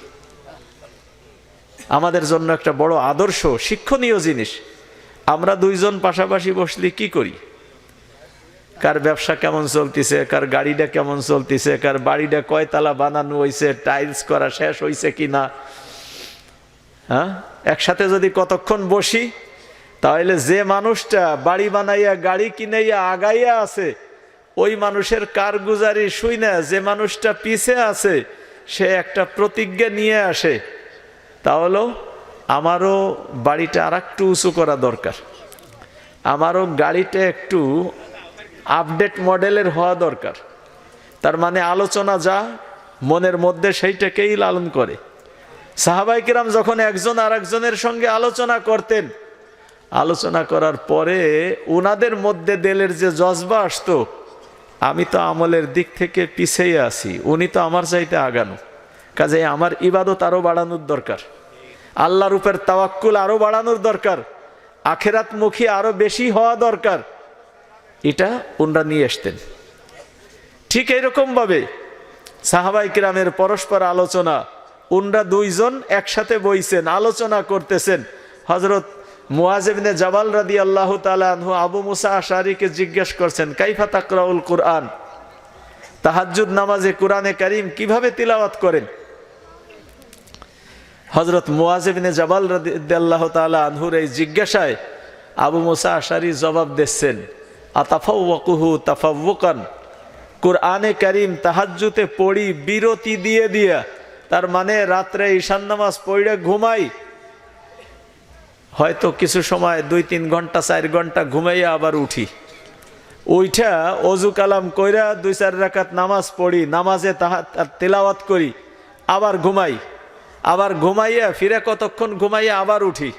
আমাদের জন্য একটা বড় আদর্শ, শিক্ষণীয় জিনিস। আমরা দুইজন পাশাপাশি বসলে কি করি? কার ব্যবসা কেমন চলতেছে, কার গাড়িটা কেমন চলতেছে, কার বাড়িটা কয়তলা বানানো হয়েছে, টাইলস করা শেষ হয়েছে কিনা। হ্যাঁ, একসাথে যদি কতক্ষণ বসি, তাহলে যে মানুষটা বাড়ি বানাইয়া গাড়ি কিনাইয়া আগাইয়া আছে, ওই মানুষের কারগুজারি শুইনা যে মানুষটা পিছে আছে সে একটা প্রতিজ্ঞা নিয়ে আসে, তাহলে আমারও বাড়িটা আর একটু উঁচু করা দরকার, আমারও গাড়িটা একটু আপডেট মডেলের হওয়া দরকার। তার মানে আলোচনা যা মনের মধ্যে সেইটাকেই লালন করে। সাহাবায়ে কিরাম যখন একজন আর একজনের সঙ্গে আলোচনা করতেন, আলোচনা করার পরে ওনাদের মধ্যে দিলের যে জজবা আসতো, আমি তো আমলের দিক থেকে পিছিয়ে আছি, উনি তো আমার চাইতে আগানো, কাজে আমার ইবাদত আরো বাড়ানোর দরকার, আল্লাহর উপর তাওয়াক্কুল আরো বাড়ানোর দরকার, আখিরাতমুখী আরো বেশি হওয়া দরকার। এটা ওনারা নিয়ে আসতেন। ঠিক এইরকম ভাবে সাহাবায়ে কিরামের পরস্পর আলোচনা, ওনারা দুইজন একসাথে বইছেন, আলোচনা করতেছেন। হযরত মুআজ ইবনে জাবাল রাদিয়াল্লাহু তাআলা আনহু আবু মুসা আশআরীকে জিজ্ঞেস করছেন, কাইফা তাকরাউল কুরআন, তাহাজ্জুদ নামাজে কোরআনে কারীম কিভাবে তিলাওয়াত করেন? হযরত মুআজ ইবনে জাবাল রাদিয়াল্লাহু তাআলা আনহুর এই জিজ্ঞাসায় আবু মুসা আশআরী জবাব দিচ্ছেন, আতাফাওয়াকুহু তাফাওয়ুকান, কোরআনে কারীম তাহাজ্জুদে পড়ি বিরতি দিয়ে দিয়া, তার মানে রাত্রে ঈশান নামাজ পড়ে ঘুমাই, হয়তো কিছু সময় 2-3 ঘন্টা 4 ঘন্টা ঘুমাইয়া আবার উঠি, ওইটা ওযু কালাম কইরা 2-4 রাকাত নামাজ পড়ি, নামাজে তেলাওয়াত করি, আবার ঘুমাই, আবার ঘুমাইয়া ফিরে কতক্ষণ ঘুমাইয়া আবার উঠি,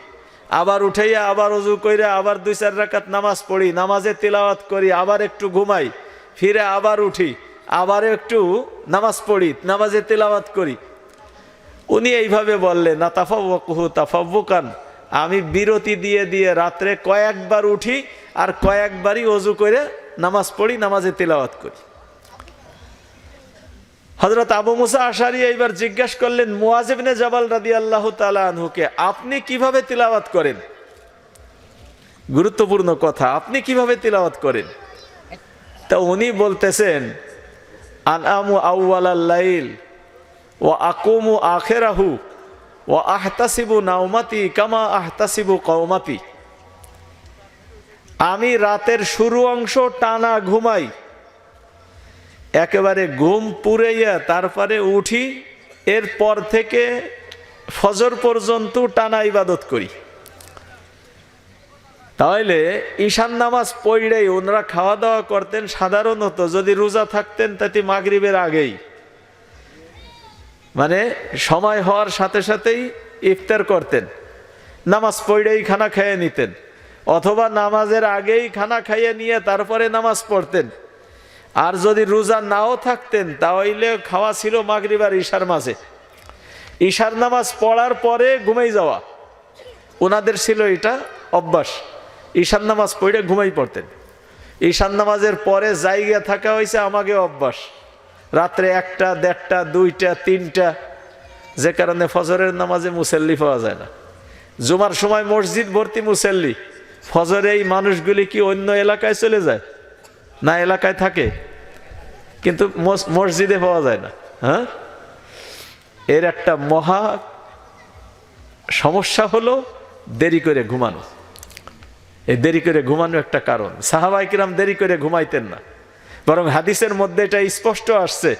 আবার উঠাইয়া আবার ওযু কইরা আবার 2-4 রাকাত নামাজ পড়ি, নামাজে তিলাওয়াত করি, আবার একটু ঘুমাই, ফিরে আবার উঠি, আবার একটু নামাজ পড়ি, নামাজে তিলাওয়াত করি। উনি এইভাবে বললেন, না তাফাওয়াকুহু তাফাওয়ুকান, আমি বিরতি দিয়ে দিয়ে রাত্রে কয়েকবার উঠি আর কয়েকবারই ওযু করে নামাজ পড়ি, নামাজে তিলাওয়াত করি। হযরত আবু মুসা আশআরী এইবার জিজ্ঞাসা করলেন মুআয ইবনে জাবাল রাদিয়াল্লাহু তাআলা আনহুকে, আপনি কিভাবে তিলাওয়াত করেন? গুরুত্বপূর্ণ কথা, আপনি কিভাবে তিলাওয়াত করেন? তা উনি বলতেছেন, আনামু আউওয়ালাল লাইল ওয়া আকুমু আখিরাহু ওয়া আহতাসিবু নাওমাতি কামা আহতাসিবু কওমাতি। আমি রাতের শুরু অংশ টানা ঘুমাই, একেবারে ঘুম পুরাইয়া তারপরে উঠি, এরপর থেকে ফজর পর্যন্ত টানা ইবাদত করি। তাহলে ঈশান নামাজ পড়লেই ওনারা খাওয়া দাওয়া করতেন সাধারণত, যদি রোজা থাকতেন তাতে মাগরিবের আগেই, মানে সময় হওয়ার সাথে সাথেই ইফতার করতেন, নামাজ পড়লেই খানা খাইয়ে নিতেন, অথবা নামাজের আগেই খানা খাইয়ে নিয়ে তারপরে নামাজ পড়তেন। আর যদি রোজা নাও থাকতেন তাহলে খাওয়া ছিল মাগরিব আর ঈশার মাঝে। ঈশার নামাজ পড়ার পরে ঘুমাই যাওয়া ওনাদের ছিল এটা অভ্যাস, ঈশান নামাজ পড়ে ঘুমাই পড়তেন। ঈশান নামাজের পরে জায়গা থাকা হয়েছে আমাকে অভ্যাস, রাত্রে 1টা, 1:30, 2টা, 3টা, যে কারণে ফজরের নামাজে মুসল্লি পাওয়া যায় না। জুমার সময় মসজিদ ভর্তি মুসল্লি, ফজরে এই মানুষগুলি কি অন্য এলাকায় চলে যায়? না, এলাকায় থাকে কিন্তু মসজিদে পাওয়া যায় না। হ্যাঁ, এর একটা মহা সমস্যা হলো দেরি করে ঘুমানো। এই দেরি করে ঘুমানো একটা কারণ। সাহাবায়ে কিরাম দেরি করে ঘুমাইতেন না, বরং হাদিসের মধ্যে এটা স্পষ্ট আসছে,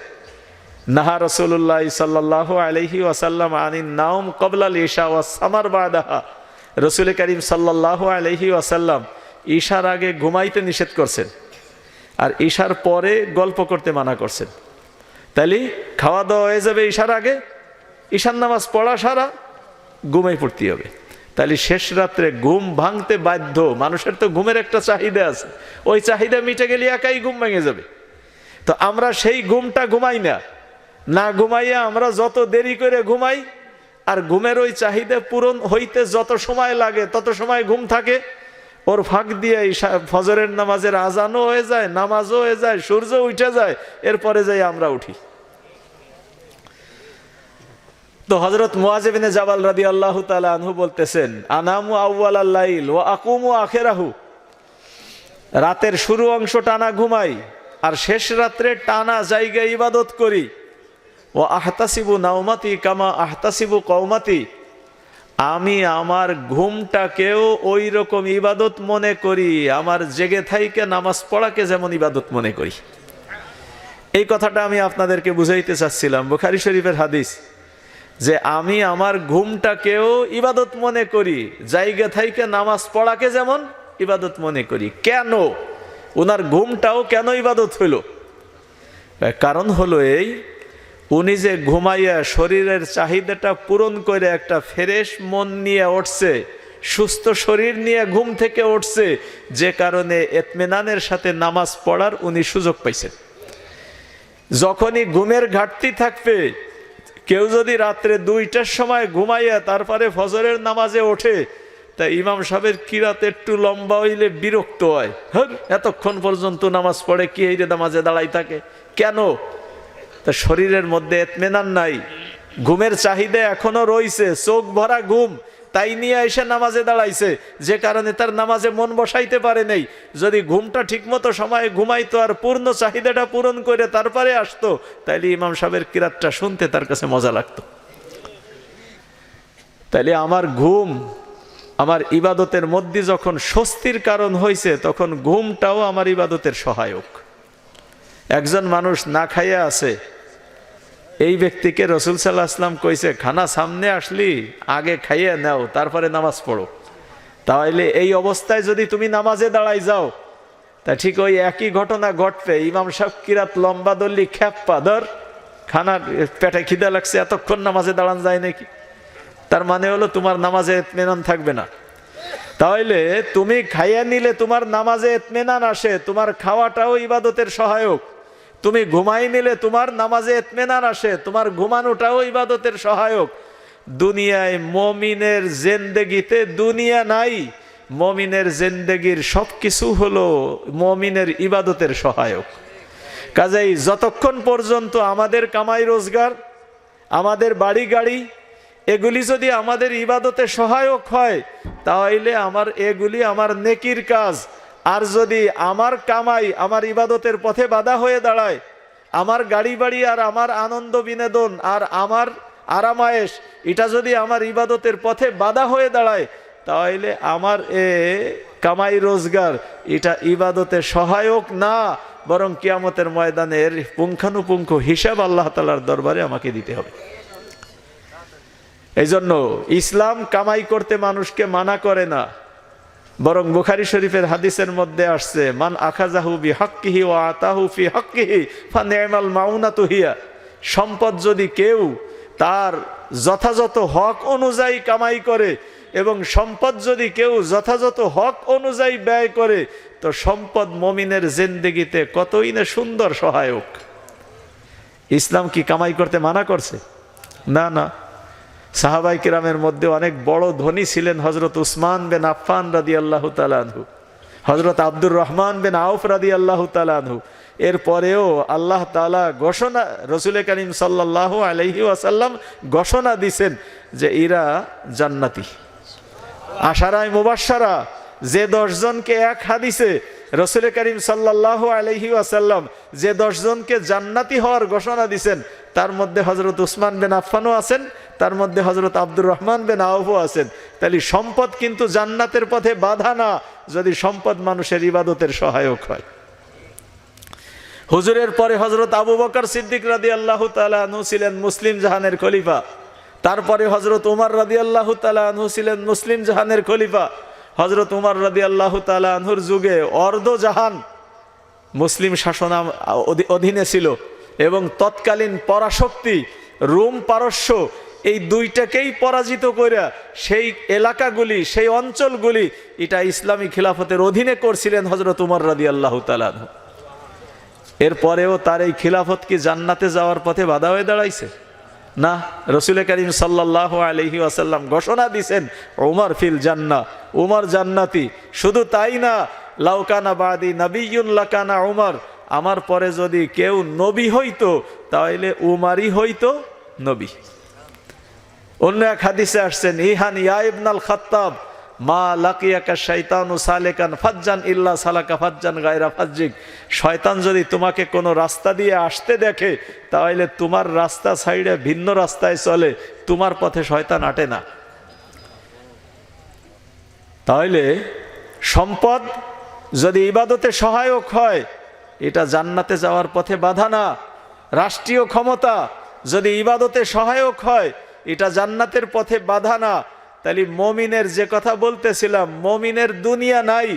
নাহা রাসূলুল্লাহ সাল্লাল্লাহু আলাইহি ওয়াসাল্লাম আনিন নাওম ক্বাবলাল ইশা ওয়াস সামার বাদাহা। রাসূল করিম সাল্লাল্লাহু আলাইহি ওয়াসাল্লাম ঈশার আগে ঘুমাইতে নিষেধ করছেন আর ঈশার পরে গল্প করতে মানা করছেন। তাইলে খাওয়া দাওয়া হয়ে যাবে ঈশার আগে, ঈশান নামাজ পড়া সারা, ঘুমাই পড়তে হবে। তাহলে শেষ রাত্রে ঘুম ভাঙতে বাধ্য। মানুষের তো ঘুমের একটা চাহিদা আছে, ওই চাহিদা মিটে গেলে একাই ঘুম ভেঙে যাবে। তো আমরা সেই ঘুমটা ঘুমাই না, না ঘুমাইয়া আমরা যত দেরি করে ঘুমাই, আর ঘুমের ওই চাহিদা পূরণ হইতে যত সময় লাগে তত সময় ঘুম থাকে। ওর ফাঁক দিয়ে ফজরের নামাজের আজানও হয়ে যায়, নামাজও হয়ে যায়, সূর্য উঠে যায়, এরপরে যাই আমরা উঠি। তো হযরত মুআয ইবনে জাবাল রাদিয়াল্লাহু তাআলা আনহু বলতেছেন, আনামু আউওয়ালাল লাইল ওয়া আকুমু আখিরাহু, রাতের শুরু অংশ টানা ঘুমাই আর শেষ রাত্রে টানা জায়গায় ইবাদত করি। ওয়া আহতাসিবু নাওমাতি কামা আহতাসিবু কওমাতি, আমি আমার ঘুমটাকেও ওই রকম ইবাদত মনে করি, আমার জেগে থাইকে নামাজ পড়াকে যেমন ইবাদত মনে করি। এই কথাটা আমি আপনাদেরকে বুঝাইতে চাচ্ছিলাম, বুখারী শরীফের হাদিস, যে আমি আমার ঘুমটাকেও ইবাদত মনে করি, জায়গা থাইকে নামাজ পড়াকে যেমন ইবাদত মনে করি। কেন ওনার ঘুমটাও কেন ইবাদত হইল? কারণ হলো এই, উনি যে ঘুমাইয়া শরীরের চাহিদাটা পূরণ করে একটা ফ্রেশ মন নিয়ে উঠছে, সুস্থ শরীর নিয়ে ঘুম থেকে উঠছে, যে কারণে ইতমিনানের সাথে নামাজ পড়ার উনি সুযোগ পাইছেন। যখনই ঘুমের ঘাটতি থাকবে, কেউ যদি রাত্রে 2টার সময় ঘুমাইয়া তারপরে ফজরের নামাজে ওঠে, তা ইমাম সাহেবের কিরাত একটু লম্বা হইলে বিরক্ত হয়, এতক্ষণ পর্যন্ত নামাজ পড়ে কি এই নামাজে দাঁড়াই থাকে কেন? তা শরীরের মধ্যে ইতমিনান নাই, ঘুমের চাহিদা এখনো রয়েছে, চোখ ভরা ঘুম, তাই নিয়ে এসে নামাজে দাঁড়াইছে, যে কারণে তার নামাজে মন বসাইতে পারে নাই। যদি ঘুমটা ঠিকমতো সময়ে ঘুমাইতো আর পূর্ণ চাহিদাটা পূরণ করে তারপরে আসতো, তাইলে ইমাম সাহেবের কিরাতটা শুনতে তার কাছে মজা লাগতো। তাইলে আমার ঘুম আমার ইবাদতের মধ্যে যখন স্বস্তির কারণ হয়েছে, তখন ঘুমটাও আমার ইবাদতের সহায়ক। একজন মানুষ না খাইয়া আছে, এই ব্যক্তিকে রাসূল সাল্লাল্লাহু আলাইহি ওয়াসাল্লাম কইছে, খানা সামনে আসলি আগে খাইয়া নাও, তারপরে নামাজ পড়ো। তাহলে এই অবস্থায় যদি তুমি নামাজে দাঁড়াই যাও, তা ঠিক ওই একই ঘটনা ঘটবে। ইমাম সাহেব কিরাত লম্বা দল্লি খ্যাপ্পা ধর, খানা পেটে খিদা লাগছে, এতক্ষণ নামাজে দাঁড়ান যায় নাকি? তার মানে হলো তোমার নামাজে ইতমিনান থাকবে না। তাহলে তুমি খাইয়া নিলে তোমার নামাজে ইতমিনান আসে, তোমার খাওয়াটাও ইবাদতের সহায়ক। তুমি ঘুমাই নিলে তোমার নামাজে ইতমিনান আসে, তোমার ঘুমানোটাও ইবাদতের সহায়ক। দুনিয়ায় মমিনের জিন্দেগিতে দুনিয়া নাই, মমিনের জিন্দেগির সবকিছু হলো মমিনের ইবাদতের সহায়ক। কাজেই যতক্ষণ পর্যন্ত আমাদের কামাই রোজগার, আমাদের বাড়ি গাড়ি, এগুলি যদি আমাদের ইবাদতে সহায়ক হয়, তাহলে এগুলি আমার নেকির কাজ। আর যদি আমার কামাই আমার ইবাদতের পথে বাধা হয়ে দাঁড়ায়, আমার গাড়ি বাড়ি আর আমার আনন্দ বিনোদন আর আমার আরামায়েশ, এটা যদি আমার ইবাদতের পথে বাধা হয়ে দাঁড়ায়, তাহলে আমার কামাই রোজগার এটা ইবাদতে সহায়ক না, বরং কিয়ামতের ময়দানে এর পুঙ্খানুপুঙ্খ হিসাব আল্লাহ তাআলার দরবারে আমাকে দিতে হবে। এই জন্য ইসলাম কামাই করতে মানুষকে মানা করে না, বরং বুখারী শরীফের হাদিসের মধ্যে আসছে, মান আখাযাহু বিহাক্কিহি ওয়া আতাহু ফি হাক্কিহি ফানি'মাল মাউনাতু হিয়া। সম্পদ যদি কেউ তার যথাযথ হক অনুযায়ী কামাই করে এবং সম্পদ যদি কেউ যথাযথ হক অনুযায়ী ব্যয় করে, তো সম্পদ মুমিনের জিন্দেগিতে কতই না সুন্দর সহায়ক। ইসলাম কি কামাই করতে মানা করছে? না না। সাহাবায়ে কিরামের মধ্যে অনেক বড় ধনী ছিলেন হযরত উসমান বিন আফফান রাদিয়াল্লাহু তাআলা আনহু, হযরত আব্দুর রহমান বিন আউফ রাদিয়াল্লাহু তাআলা আনহু। এরপরেও আল্লাহ তাআলা ঘোষণা, রাসূল করিম সাল্লাল্লাহু আলাইহি ওয়াসাল্লাম ঘোষণা দিয়েছেন যে এরা জান্নাতি। আশারায়ে মুবাশশারা যে 10 জনকে এক হাদিসে রাসূল করিম সাল্লাল্লাহু আলাইহি ওয়াসাল্লাম যে 10 জনকে জান্নাতি হওয়ার ঘোষণা দিয়েছেন, তার মধ্যে হযরত উসমান বিন আফফানও আছেন, তার মধ্যে হযরত আব্দুর রহমান বিন আউফও আছেন। তাহলে সম্পদ কিন্তু জান্নাতের পথে বাধা না, যদি সম্পদ মানুষের ইবাদতের সহায়ক হয়। হুজুরের পরে হযরত আবু বকর সিদ্দিক রাদিয়াল্লাহু তাআলা আনহু ছিলেন মুসলিম জাহানের খলিফা। তারপরে হযরত উমর রাদিয়াল্লাহু তাআলা আনহু ছিলেন মুসলিম জাহানের খলিফা। হযরত উমর রাদিয়াল্লাহু তাআলা আনহুর যুগে অর্ধ জাহান মুসলিম শাসন অধীনে ছিল এবং তৎকালীন পরাশক্তি রোম পারস্য এই দুইটাকেই পরাজিত করে সেই এলাকাগুলি, সেই অঞ্চলগুলি এটা ইসলামী খিলাফতের অধীনে করছিলেন হযরত উমর রাদিয়াল্লাহু তাআলা আনহু। এরপরেও তার এই খিলাফত কি জান্নাতে যাওয়ার পথে বাধা হয়ে দাঁড়াইছে? না। রাসূল করিম সাল্লাল্লাহু আলাইহি ওয়াসাল্লাম ঘোষণা দিয়েছেন, উমর ফিল জান্নাহ, উমর জান্নাতি। শুধু তাই না, লাউ কানা বাদি নাবিয়্যুন লাকানা উমর, আমার পরে যদি কেউ নবী হইতো তাহলে উমরই হইতো নবী। অন্য এক হাদিসে আসছেন, ইহান ইয়া ইবনাল খাত্তাব মা লাকিয়াকা শাইতানু সালেকান ফাজ্জান ইল্লা সালাকা ফাজ্জান গায়রা ফাজ্জিক। শয়তান যদি তোমাকে কোনো রাস্তা দিয়ে আসতে দেখে, তাহলে তোমার রাস্তা সাইডে ভিন্ন রাস্তায় চলে, তোমার পথে শয়তান আটে না। তাহলে সম্পদ যদি ইবাদতে সহায়ক হয়, এটা জান্নাতে যাওয়ার পথে বাধা না। রাষ্ট্রীয় ক্ষমতা যদি ইবাদতে সহায়ক হয়, এটা জান্নাতের পথে বাধা না। তাহলে মমিনের যে কথা বলতেছিলাম, মমিনের দুনিয়া নাই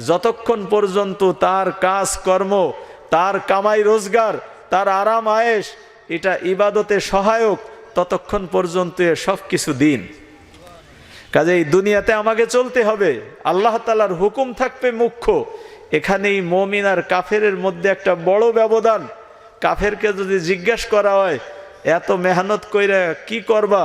যতক্ষণ পর্যন্ত তার কাজ কর্ম, তার কামাই রোজগার, তার আরাম আয়েশ এটা ইবাদতে সহায়ক, ততক্ষণ পর্যন্ত সব কিছু দিন। কাজেই দুনিয়াতে আমাকে চলতে হবে, আল্লাহ তাআলার হুকুম থাকবে মুখ্য। এখানেই মমিন আর কাফেরের মধ্যে একটা বড় ব্যবধান। কাফেরকে যদি জিজ্ঞাসা করা হয়, এত মেহনত কইরা কি করবা?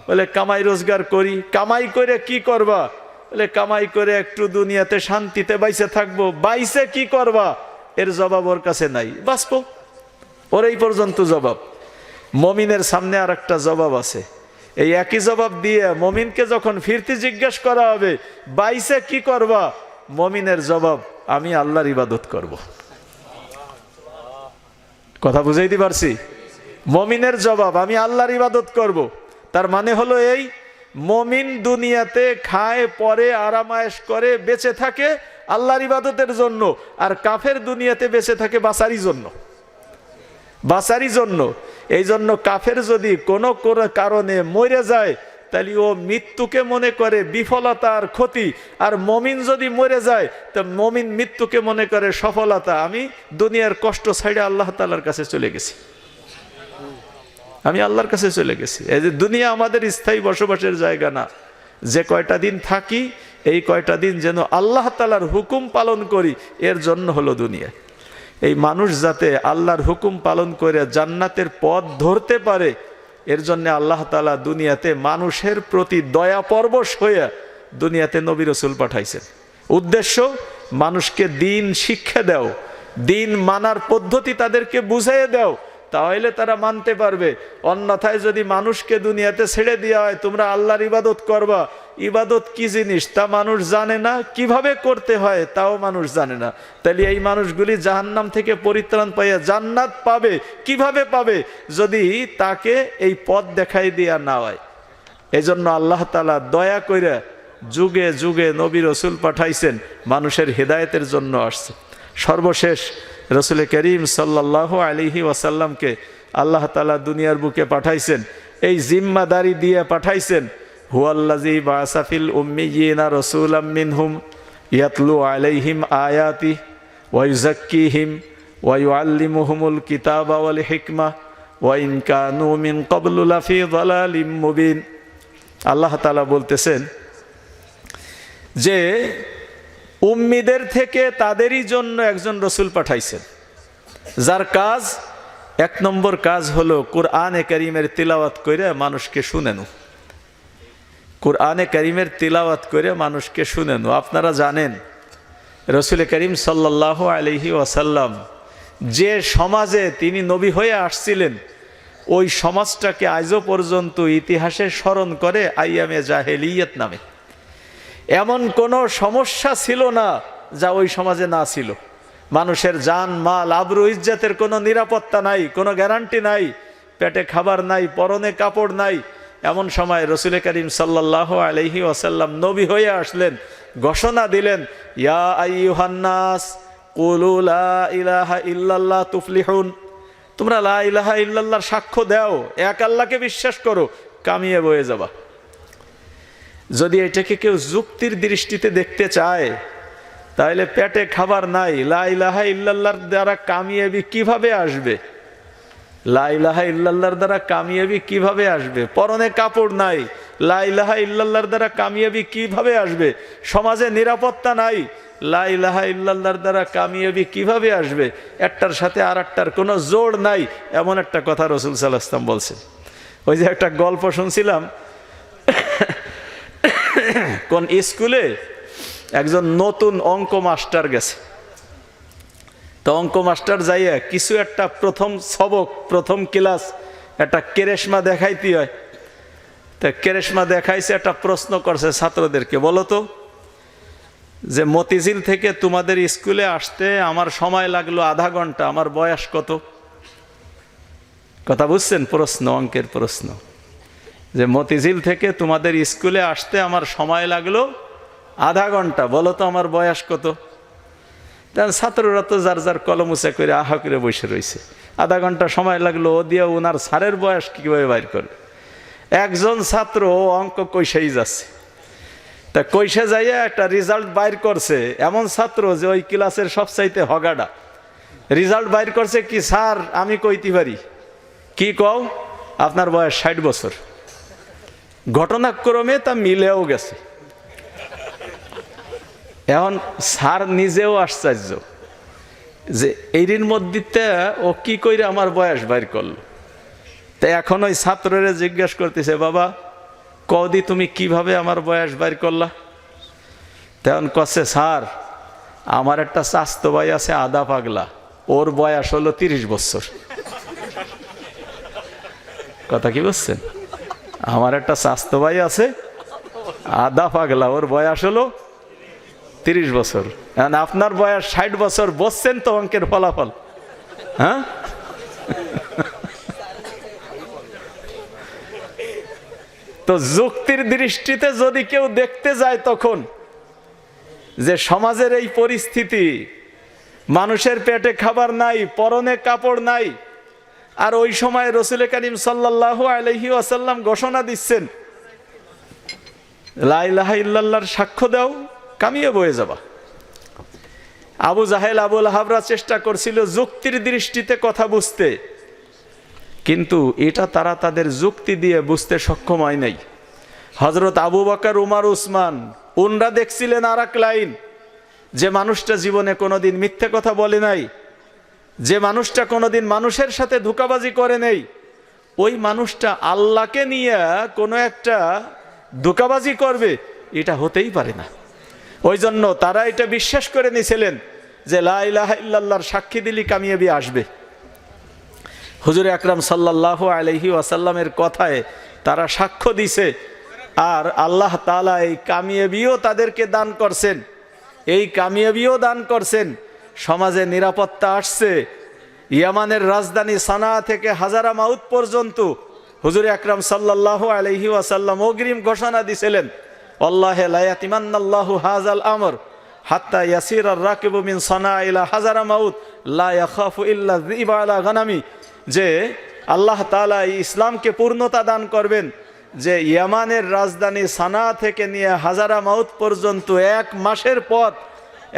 বলে কামাই রোজগার করি। কামাই করে কি করবা? বলে কামাই করে একটু দুনিয়াতে শান্তিতে বাইসে থাকবো। বাইসে কি করবা? এর জবাব ওর কাছে নাই, বাঁচবো, ওর এই পর্যন্ত জবাব। মমিনের সামনে আর একটা জবাব আছে। এই একই জবাব দিয়ে মমিনকে যখন ফিরতে জিজ্ঞাসা করা হবে, বাইসে কি করবা? মমিনের জবাব, আমি আল্লাহর ইবাদত করব। কথা বুঝাইতে পারছি? মমিনের জবাব, আমি আল্লাহর ইবাদত করব। তার মানে হলো এই, মমিন দুনিয়াতে খায়, পরে, আরামায়েশ করে, বেঁচে থাকে আল্লাহর ইবাদতের জন্য, আর কাফের দুনিয়াতে বেঁচে থাকে বাঁচারই জন্য, বাঁচারই জন্য। এই জন্য কাফের যদি কোনো কারণে মরে যায়, তাহলে ও মৃত্যুকে মনে করে বিফলতা আর ক্ষতি, আর মমিন যদি মরে যায় তো মমিন মৃত্যুকে মনে করে সফলতা। আমি দুনিয়ার কষ্ট ছাইড়ে আল্লাহ তাআলার কাছে চলে গেছি, আমি আল্লাহর কাছে চলে গেছি। এই যে দুনিয়া আমাদের স্থায়ী বসবাসের জায়গা না। যে কয়টা দিন থাকি এই কয়টা দিন যেন আল্লাহ তাআলার হুকুম পালন করি, এর জন্য হলো দুনিয়া। এই মানুষ যাতে আল্লাহর হুকুম পালন করে জান্নাতের পথ ধরতে পারে, এর জন্য আল্লাহ তাআলা দুনিয়াতে মানুষের প্রতি দয়া পরবশ হয়ে দুনিয়াতে নবী রাসূল পাঠাইছেন। উদ্দেশ্য মানুষকে দিন শিক্ষা দাও, দিন মানার পদ্ধতি তাদেরকে বুঝিয়ে দাও, তাহলে তারা মানতে পারবে। অন্যথায় যদি মানুষকে দুনিয়াতে ছেড়ে দেওয়া হয় তোমরা আল্লাহর ইবাদত করবা, ইবাদত কি জিনিস তা মানুষ জানে না, কিভাবে করতে হয় তাও মানুষ জানে না, তাহলে এই মানুষগুলি জাহান্নাম থেকে পরিত্রাণ পাইয়া জান্নাত পাবে কিভাবে পাবে যদি তাকে এই পথ দেখাই দেয়া না হয়। এজন্য আল্লাহ তাআলা দয়া কইরা যুগে যুগে নবী রাসূল পাঠাইছেন, মানুষের হেদায়েতের জন্য আসছে। সর্বশেষ রসুল করিম সাল্লাল্লাহু আলাইহি ওয়াসাল্লামকে আল্লাহ তাআলা দুনিয়ার বুকে পাঠাইছেন, এই জিম্মাদারি দিয়ে পাঠাইছেন। হুয়াল্লাযী বাআসা ফিল উম্মিয়িনা রাসূলাম মিনহুম ইয়াতলু আলাইহিম আয়াতিহি ওয়া ইউযাক্কিহিম ওয়া ইউআল্লিমুহুমুল কিতাবা ওয়াল হিকমা ওয়া ইন কানু মিন ক্বাবলু লাফি যালালিম মুবিন। আল্লাহ তাআলা বলতেছেন যে উম্মিদের থেকে তাদেরই জন্য একজন রসুল পাঠাইছেন, যার কাজ এক নম্বর কাজ হলো কুরআনে কারীমের তিলাওয়াত করে মানুষকে শুনানো। কুরআনে কারীমের তিলাওয়াত করে মানুষকে শুনানো। আপনারা জানেন রসুল করিম সাল্লাল্লাহু আলাইহি ওয়াসাল্লাম যে সমাজে তিনি নবী হয়ে আসছিলেন, ওই সমাজটাকে আজও পর্যন্ত ইতিহাসে স্মরণ করে আইয়ামে জাহেলিয়ত নামে। এমন কোনো সমস্যা ছিল না যা ওই সমাজে না ছিল। মানুষের জান মাল আবরু ইজ্জতের কোনো নিরাপত্তা নাই, কোনো গ্যারান্টি নাই, পেটে খাবার নাই, পরনে কাপড় নাই। এমন সময় রসুল করিম সাল্লাল্লাহু আলাইহি ওয়াসাল্লাম নবী হয়ে আসলেন, ঘোষণা দিলেন, ইয়া আইয়ুহান নাস কুলু লা ইলাহা ইল্লাল্লাহ তুফলিহুন, তোমরা লা ইলাহা ইল্লাল্লাহর সাক্ষ্য দাও, এক আল্লাহকে বিশ্বাস করো, কামিয়ে বয়ে যাবা। যদি এটাকে কেউ যুক্তির দৃষ্টিতে দেখতে চায় তাহলে পেটে খাবার নাই, লা ইলাহা ইল্লাল্লাহর দ্বারা কামিয়াবি কিভাবে আসবে? লা ইলাহা ইল্লাল্লাহর দ্বারা কামিয়াবি কিভাবে আসবে? পরনে কাপড় নাই, লা ইলাহা ইল্লাল্লাহর দ্বারা কামিয়াবি কিভাবে আসবে? সমাজে নিরাপত্তা নাই, লা ইলাহা ইল্লাল্লাহর দ্বারা কামিয়াবি কিভাবে আসবে? একটার সাথে আর একটার কোনো জোড় নাই, এমন একটা কথা রাসূল সাল্লাল্লাহু আলাইহি ওয়াসাল্লাম বলছেন। ওই যে একটা গল্প শুনছিলাম, কোন স্কুলে একজন নতুন অঙ্ক মাস্টার গেছে। তো অঙ্ক মাস্টার যাইয়া কিছু একটা প্রথম সবক, প্রথম ক্লাস একটা কেরেশমা দেখাইতে হয়। তা কেরেশমা দেখাইছে, একটা প্রশ্ন করছে ছাত্রদেরকে, বলো তো যে মতিঝিল থেকে তোমাদের স্কুলে আসতে আমার সময় লাগলো আধা ঘন্টা, আমার বয়স কত? কথা বুঝছেন? প্রশ্ন, অঙ্কের প্রশ্ন, যে মতিঝিল থেকে তোমাদের স্কুলে আসতে আমার সময় লাগলো আধা ঘন্টা, বলো তো আমার বয়স কত? তখন ছাত্ররা তো যার যার কলম উঁচা করে আহা করে বসে রয়েছে। আধা ঘন্টা সময় লাগলো, ও দিয়ে ওনার স্যারের বয়স কীভাবে বাইর করে? একজন ছাত্র অঙ্ক কইসেই যাচ্ছে, তা কইসে যাইয়া একটা রেজাল্ট বাইর করছে। এমন ছাত্র যে ওই ক্লাসের সবচাইতে হগাডা, রেজাল্ট বাইর করছে কি, স্যার আমি কইতে পারি। কি কও? আপনার বয়স 60 বছর। ঘটনাক্রমে তা মিলেও গেছে। এখন স্যার নিজেও আশ্চর্য যে এর মধ্যে ও কি কইরে আমার বয়স বাইর করলো। তাই এখন ওই ছাত্ররে জিজ্ঞেস করতেছে, বাবা কদি তুমি কিভাবে আমার বয়স বাইর করলা? তখন কচ্ছে, স্যার আমার একটা চাচতো ভাই আছে আদা পাগলা, ওর বয়স হলো 30 বছর। কথা কি বুঝছেন? আমার একটা চাচতো ভাই আছে আদা পাগলা, ওর বয়স হলো 30 বছর। আপনার বয়স 60 বছর, বসছেন তো অঙ্কের ফলাফল? হ্যাঁ, তো যুক্তির দৃষ্টিতে যদি কেউ দেখতে যায় তখন যে সমাজের এই পরিস্থিতি, মানুষের পেটে খাবার নাই, পরনে কাপড় নাই, আর ওই সময় রাসূল করিম সাল্লাল্লাহু আলাইহি ওয়াসাল্লাম ঘোষণা দিচ্ছেন, লা ইলাহা ইল্লাল্লাহর সাক্ষ্য দাও, কামিয়ে বয়ে যাবা। আবু জাহেল, আবু লাহাবরা চেষ্টা করছিল যুক্তির দৃষ্টিতে কথা বুঝতে, কিন্তু এটা তারা তাদের যুক্তি দিয়ে বুঝতে সক্ষম হয় নাই। হযরত আবু বকর, উমর, উসমান উনরা দেখছিলেন আর এক লাইন, যে মানুষটা জীবনে কোনোদিন মিথ্যে কথা বলে নাই, যে মানুষটা কোনোদিন মানুষের সাথে ধোঁকাবাজি করে নেই, ওই মানুষটা আল্লাহকে নিয়ে কোনো একটা ধোঁকাবাজি করবে, এটা হতেই পারে না। ওই জন্য তারা এটা বিশ্বাস করে নিয়েছিলেন যে লা ইলাহা ইল্লাল্লাহর সাক্ষী দিলি কামিয়াবি আসবে। হুজুর আকরাম সাল্লাল্লাহু আলাইহি ওয়াসাল্লামের কথায় তারা সাক্ষ্য দিছে, আর আল্লাহ তাআলা এই কামিয়াবিও তাদেরকে দান করছেন, এই কামিয়াবিও দান করছেন। সমাজে নিরাপত্তা আসছে। ইয়ামানের রাজধানী সানা থেকে হাজারামাউত পর্যন্ত হুজুর আকরাম সাল্লাল্লাহু আলাইহি ওয়াসাল্লাম অগ্রিম ঘোষণা দিছিলেন, আল্লাহ লা ইয়াতিমান্নাল্লাহু হাযাল আমর হাত্তা ইয়াসিরার রাকিবু মিন সানা ইলা হাজারামাউত লা ইয়াখাফু ইল্লা যিবা আলা গানামি, যে আল্লাহ তাআলা ইসলামকে পূর্ণতা দান করবেন, যে ইয়ামানের রাজধানী সানা থেকে নিয়ে হাজারামাউত পর্যন্ত 1 মাসের পথ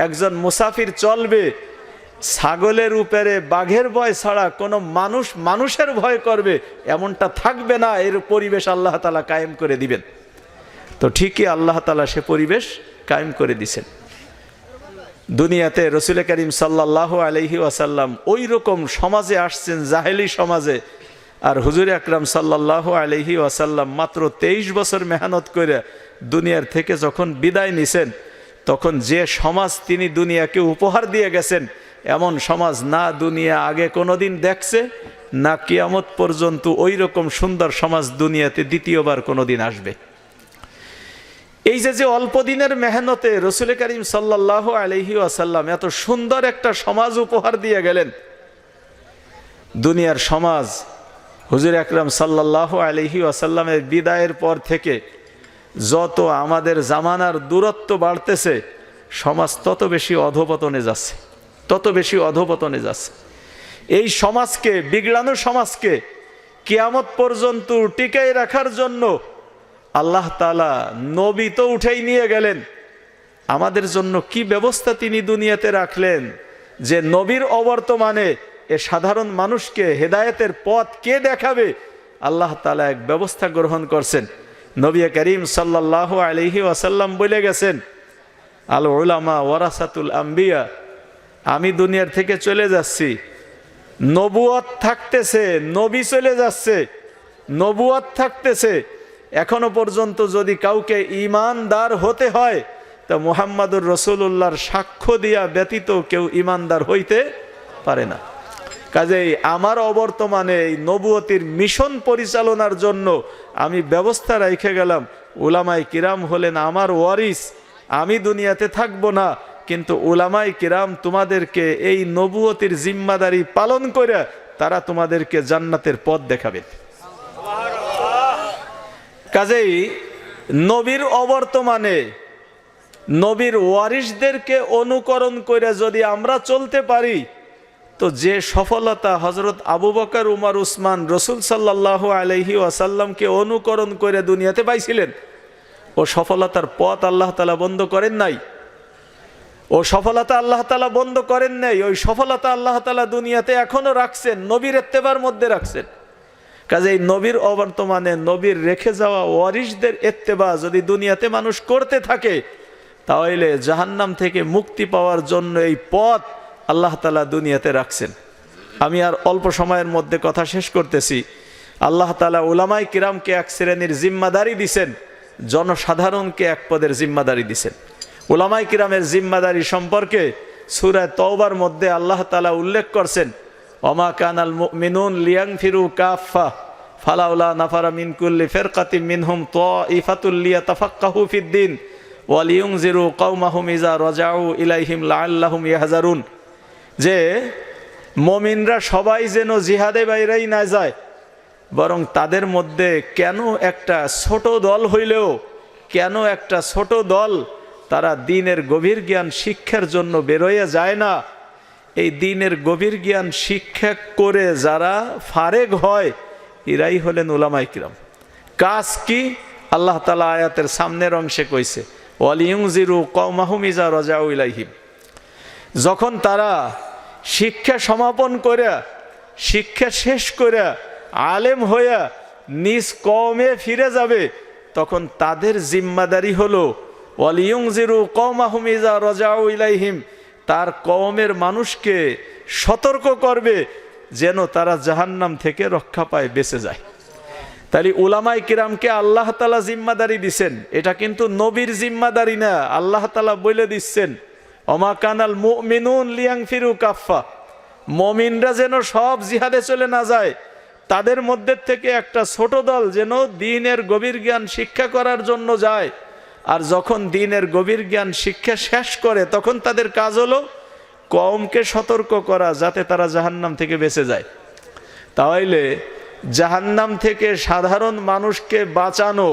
একজন মুসাফির চলবে, ছাগলের উপরে বাঘের ভয় ছাড়া কোনো মানুষ মানুষের ভয় করবে এমনটা থাকবে না, এর পরিবেশ আল্লাহ তাআলা কায়েম করে দিবেন। তো ঠিকই আল্লাহ তাআলা সে পরিবেশ কায়েম করে দিছেন। দুনিয়াতে রসুল করিম সাল্লাল্লাহু আলাইহি ওয়াসাল্লাম ওই রকম সমাজে আসছেন, জাহেলি সমাজে। আর হুজুর আকরাম সাল্লাল্লাহু আলাইহি ওয়াসাল্লাম মাত্র 23 বছর মেহনত করে দুনিয়ার থেকে যখন বিদায় নিছেন, তখন যে সমাজ তিনি দুনিয়াকে উপহার দিয়ে গেছেন, এমন সমাজ না দুনিয়া আগে কোনোদিন দেখছে, না কিয়ামত পর্যন্ত ওই রকম সুন্দর সমাজ দুনিয়াতে দ্বিতীয়বার কোনোদিন আসবে। এই যে অল্প দিনের মেহনতে রসুল করিম সাল্লাল্লাহু আলাইহি ওয়াসাল্লাম এত সুন্দর একটা সমাজ উপহার দিয়ে গেলেন। দুনিয়ার সমাজ হুজুর আকরাম সাল্লাল্লাহু আলাইহি ওয়াসাল্লামের বিদায়ের পর থেকে যত আমাদের জামানার দূরত্ব বাড়তেছে, সমাজ তত বেশি অধঃপতনে যাচ্ছে, তত বেশি অধঃপতনে যাচ্ছে। এই সমাজকে, বিগড়ানো সমাজকে কিয়ামত পর্যন্ত টিকায় রাখার জন্য আল্লাহ তাআলা নবী তো উঠেই নিয়ে গেলেন, আমাদের জন্য কি ব্যবস্থা তিনি দুনিয়াতে রাখলেন, যে নবীর অবর্তমানে এ সাধারণ মানুষকে হেদায়েতের পথ কে দেখাবে, আল্লাহ তাআলা এক ব্যবস্থা গ্রহণ করছেন। নবী করিম সাল্লাল্লাহু আলাইহি ওয়াসাল্লাম বলে গেছেন, আল উলামা ওয়ারাসাতুল আম্বিয়া, আমি দুনিয়ার থেকে চলে যাচ্ছি, নবুয়ত থাকতেছে, নবী চলে যাচ্ছে, নবুয়ত থাকতেছে, এখনো পর্যন্ত যদি কাউকে ঈমানদার হতে হয় তা মুহাম্মাদুর রাসূলুল্লাহর সাক্ষ্য দিয়া ব্যতীত কেউ ঈমানদার হইতে পারে না। কাজেই আমার অবর্তমানে এই নবুয়তির মিশন পরিচালনার জন্য আমি ব্যবস্থা রেখে গেলাম, উলামায়ে কিরাম হলেন আমার ওয়ারিস, আমি দুনিয়াতে থাকব না, কিন্তু উলামায়ে কিরাম তোমাদেরকে এই নবুয়তির জিম্মাদারি পালন করে তারা তোমাদেরকে জান্নাতের পথ দেখাবে। কাজেই নবীর অবর্তমানে নবীর ওয়ারিসদেরকে অনুকরণ করে যদি আমরা চলতে পারি, তো যে সফলতা হযরত আবু বকর, উমর, উসমান রাসূল সাল্লাল্লাহু আলাইহি ওয়াসাল্লামকে অনুকরণ করে দুনিয়াতে পাইছিলেন, ও সফলতার পথ আল্লাহ তাআলা বন্ধ করেন নাই, ও সফলতা আল্লাহ তাআলা বন্ধ করেন নাই। ওই সফলতা আল্লাহ তাআলা দুনিয়াতে এখনো রাখছেন, নবীর ইত্তেবার মধ্যে রাখছেন। কাজেই নবীর অবর্তমানে নবীর রেখে যাওয়া ওয়ারিসদের ইত্তেবা যদি দুনিয়াতে মানুষ করতে থাকে, তাহলে জাহান্নাম থেকে মুক্তি পাওয়ার জন্য এই পথ আল্লাহ তাআলা দুনিয়াতে রাখছেন। আমি আর অল্প সময়ের মধ্যে কথা শেষ করতেছি। আল্লাহ তাআলা উলামায়ে কিরামকে এক শ্রেণীর জিম্মাদারি দিছেন, জনসাধারণকে এক পদের জিম্মাদারি দিছেন। উলামায়ে কিরামের জিম্মাদারি সম্পর্কে সূরা তওবার মধ্যে আল্লাহ তাআলা উল্লেখ করছেন, ওমা কানাল মুমিনুন লিয়ানফিরু কাফা ফালাউলা নাফারা মিন কুল্লি ফিরকাতিন মিনহুম তাইফাতুল লিয়াতাফাক্কাহু ফিদ্দিন ওয়া লিয়ুনজিরু কওমাহুম ইযা রাজাউ ইলাইহিম লাআল্লাহুম ইয়াহজারুন, যে মুমিনরা সবাই যেন জিহাদে বাইরেই না যায়, বরং তাদের মধ্যে কেন একটা ছোট দল হইলেও, কেন একটা ছোট দল তারা দ্বীনের গভীর জ্ঞান শিক্ষার জন্য বেরোয়া যায় না। এই দ্বীনের গভীর জ্ঞান শিক্ষা করে যারা ফারেগ হয়, এরাই হলেন উলামায়ে কিরাম। কাজ কি? আল্লাহ তাআলা আয়াতের সামনের অংশে কইছে, ওয়ালিয়ুনজিরু কওমাহুম ইযা রাজাউ ইলাইহিম, যখন তারা শিক্ষা সমাপন করে, শিক্ষা শেষ করে আলেম হইয়া নিজ কওমে ফিরে যাবে, তখন তাদের জিম্মাদারি হলো ওয়ালিয়ুনজিরু কওমাহুম ইযা রাজাউ ইলাইহিম, তার কওমের মানুষকে সতর্ক করবে যেন তারা জাহান্নাম থেকে রক্ষা পায়, বেঁচে যায়। তাহলে উলামায়ে কিরামকে আল্লাহ তাআলা জিম্মাদারি দিছেন, এটা কিন্তু নবীর জিম্মাদারি না। আল্লাহ তাআলা বলে দিচ্ছেন ওমা কানাল মুমিনুন লিয়ানফিরু কাফা, মুমিনরা যেন সব জিহাদে চলে না যায়, তাদের মধ্যে থেকে একটা ছোট দল যেন দ্বীনের গভীর জ্ঞান শিক্ষা করার জন্য যায়। আর যখন দ্বীনের গভীর জ্ঞান শিক্ষা শেষ করে তখন তাদের কাজ হলো কওমকে সতর্ক করা যাতে তারা জাহান্নাম থেকে বেঁচে যায়। তাহলে জাহান্নাম থেকে সাধারণ মানুষকে বাঁচানো,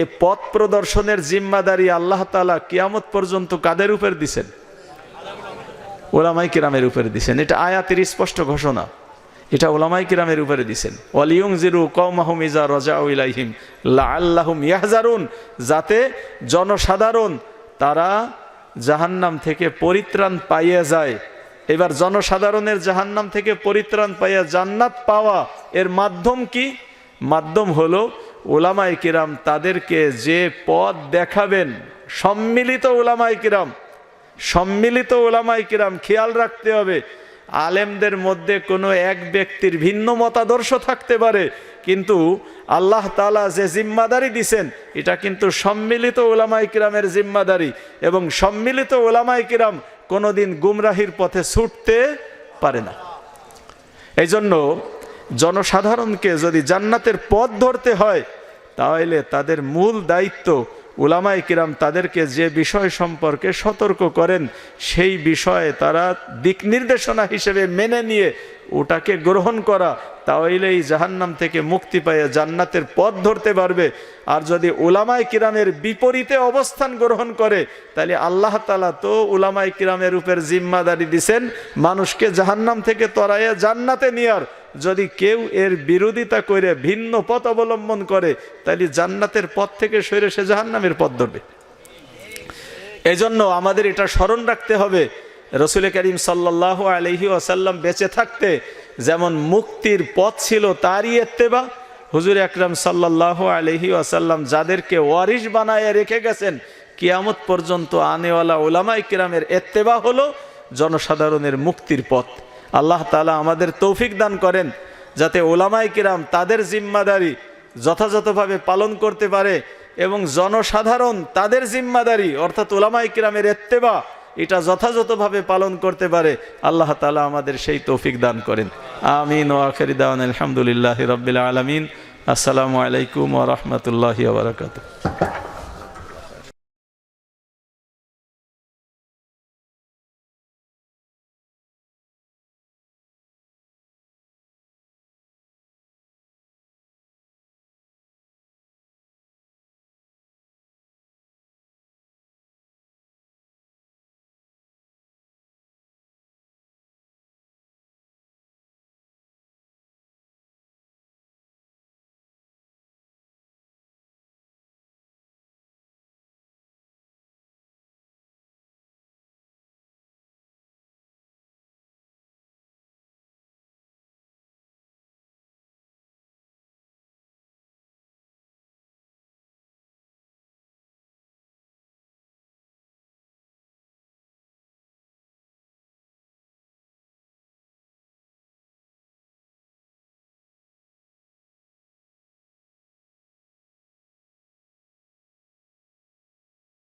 এই পথ প্রদর্শনের জিম্মাদারি আল্লাহ তাআলা কিয়ামত পর্যন্ত কাদের উপর দিছেন? উলামায়ে কিরামের উপরে দিছেন। এটা আয়াতের স্পষ্ট ঘোষণা, এটা উলামায়ে কিরামের উপরে দিছেন। ওয়ালিয়ুনজিরু কওমাহুম ইযা রাজাউ ইলাইহিম লাআল্লাহুম ইয়াহজারুন, যাতে জনসাধারণ তারা জাহান্নাম থেকে পরিত্রাণ পাইয়া যায়। এবার জনসাধারণের জাহান্নাম থেকে পরিত্রাণ পাইয়া জান্নাত পাওয়া, এর মাধ্যম কি? মাধ্যম হলো উলামায়ে কিরাম তাদেরকে যে পথ দেখাবেন। সম্মিলিত উলামায়ে কিরাম, সম্মিলিত উলামায়ে কিরাম, খেয়াল রাখতে হবে আলেমদের মধ্যে কোনো এক ব্যক্তির ভিন্ন মতাদর্শ থাকতে পারে, কিন্তু আল্লাহ তাআলা যে জিম্মাদারি দিছেন এটা কিন্তু সম্মিলিত উলামায়ে কিরামের জিম্মাদারি, এবং সম্মিলিত উলামায়ে কিরাম কোনোদিন গুমরাহির পথে ছুটতে পারে না। এই জন্য জনসাধারণকে যদি জান্নাতের পথ ধরতে হয় তাহলে তাদের মূল দায়িত্ব উলামায়ে কিরাম তাদেরকে যে বিষয় সম্পর্কে সতর্ক করেন সেই বিষয়ে তারা দিক নির্দেশনা হিসেবে মেনে নিয়ে ওটাকে গ্রহণ করা, তাহলেই জাহান্নাম থেকে মুক্তি পেয়ে জান্নাতের পথ ধরতে পারবে। আর যদি উলামায়ে কিরামের বিপরীতে অবস্থান গ্রহণ করে তাহলে আল্লাহ তাআলা তো উলামায়ে কিরামের উপর জিম্মাদারি দিছেন মানুষকে জাহান্নাম থেকে তরাইয়া জান্নাতে নেয়ার। যদি কেউ এর বিরোধিতা করে ভিন্ন পথ অবলম্বন করে তাহলে জান্নাতের পথ থেকে সরে সে জাহান্নামের পথ ধরবে। এজন্য আমাদের এটা স্মরণ রাখতে হবে, রাসূল করিম সাল্লাল্লাহু আলাইহি ওয়াসাল্লাম বেঁচে থাকতে যেমন মুক্তির পথ ছিল তারই ইত্তেবা, হুজুর আকরাম সাল্লাল্লাহু আলাইহি ওয়াসাল্লাম যাদেরকে ওয়ারিস বানায় রেখে গেছেন কিয়ামত পর্যন্ত আনেওয়ালা উলামায়ে কিরামের ইত্তেবা হলো জনসাধারণের মুক্তির পথ। আল্লাহ তাআলা আমাদের তৌফিক দান করেন যাতে উলামায়ে কিরাম তাদের জিম্মাদারি যথাযথভাবে পালন করতে পারে এবং জনসাধারণ তাদের জিম্মাদারি অর্থাৎ উলামায়ে কিরামের ইত্তেবা এটা যথাযথভাবে পালন করতে পারে। আল্লাহ তাআলা আমাদের সেই তৌফিক দান করেন। আমিন ওয়া আখিরু দাওয়ানা আলহামদুলিল্লাহি রাব্বিল আলামিন। আসসালামু আলাইকুম ওয়া রাহমাতুল্লাহি ওয়া বারাকাতুহু।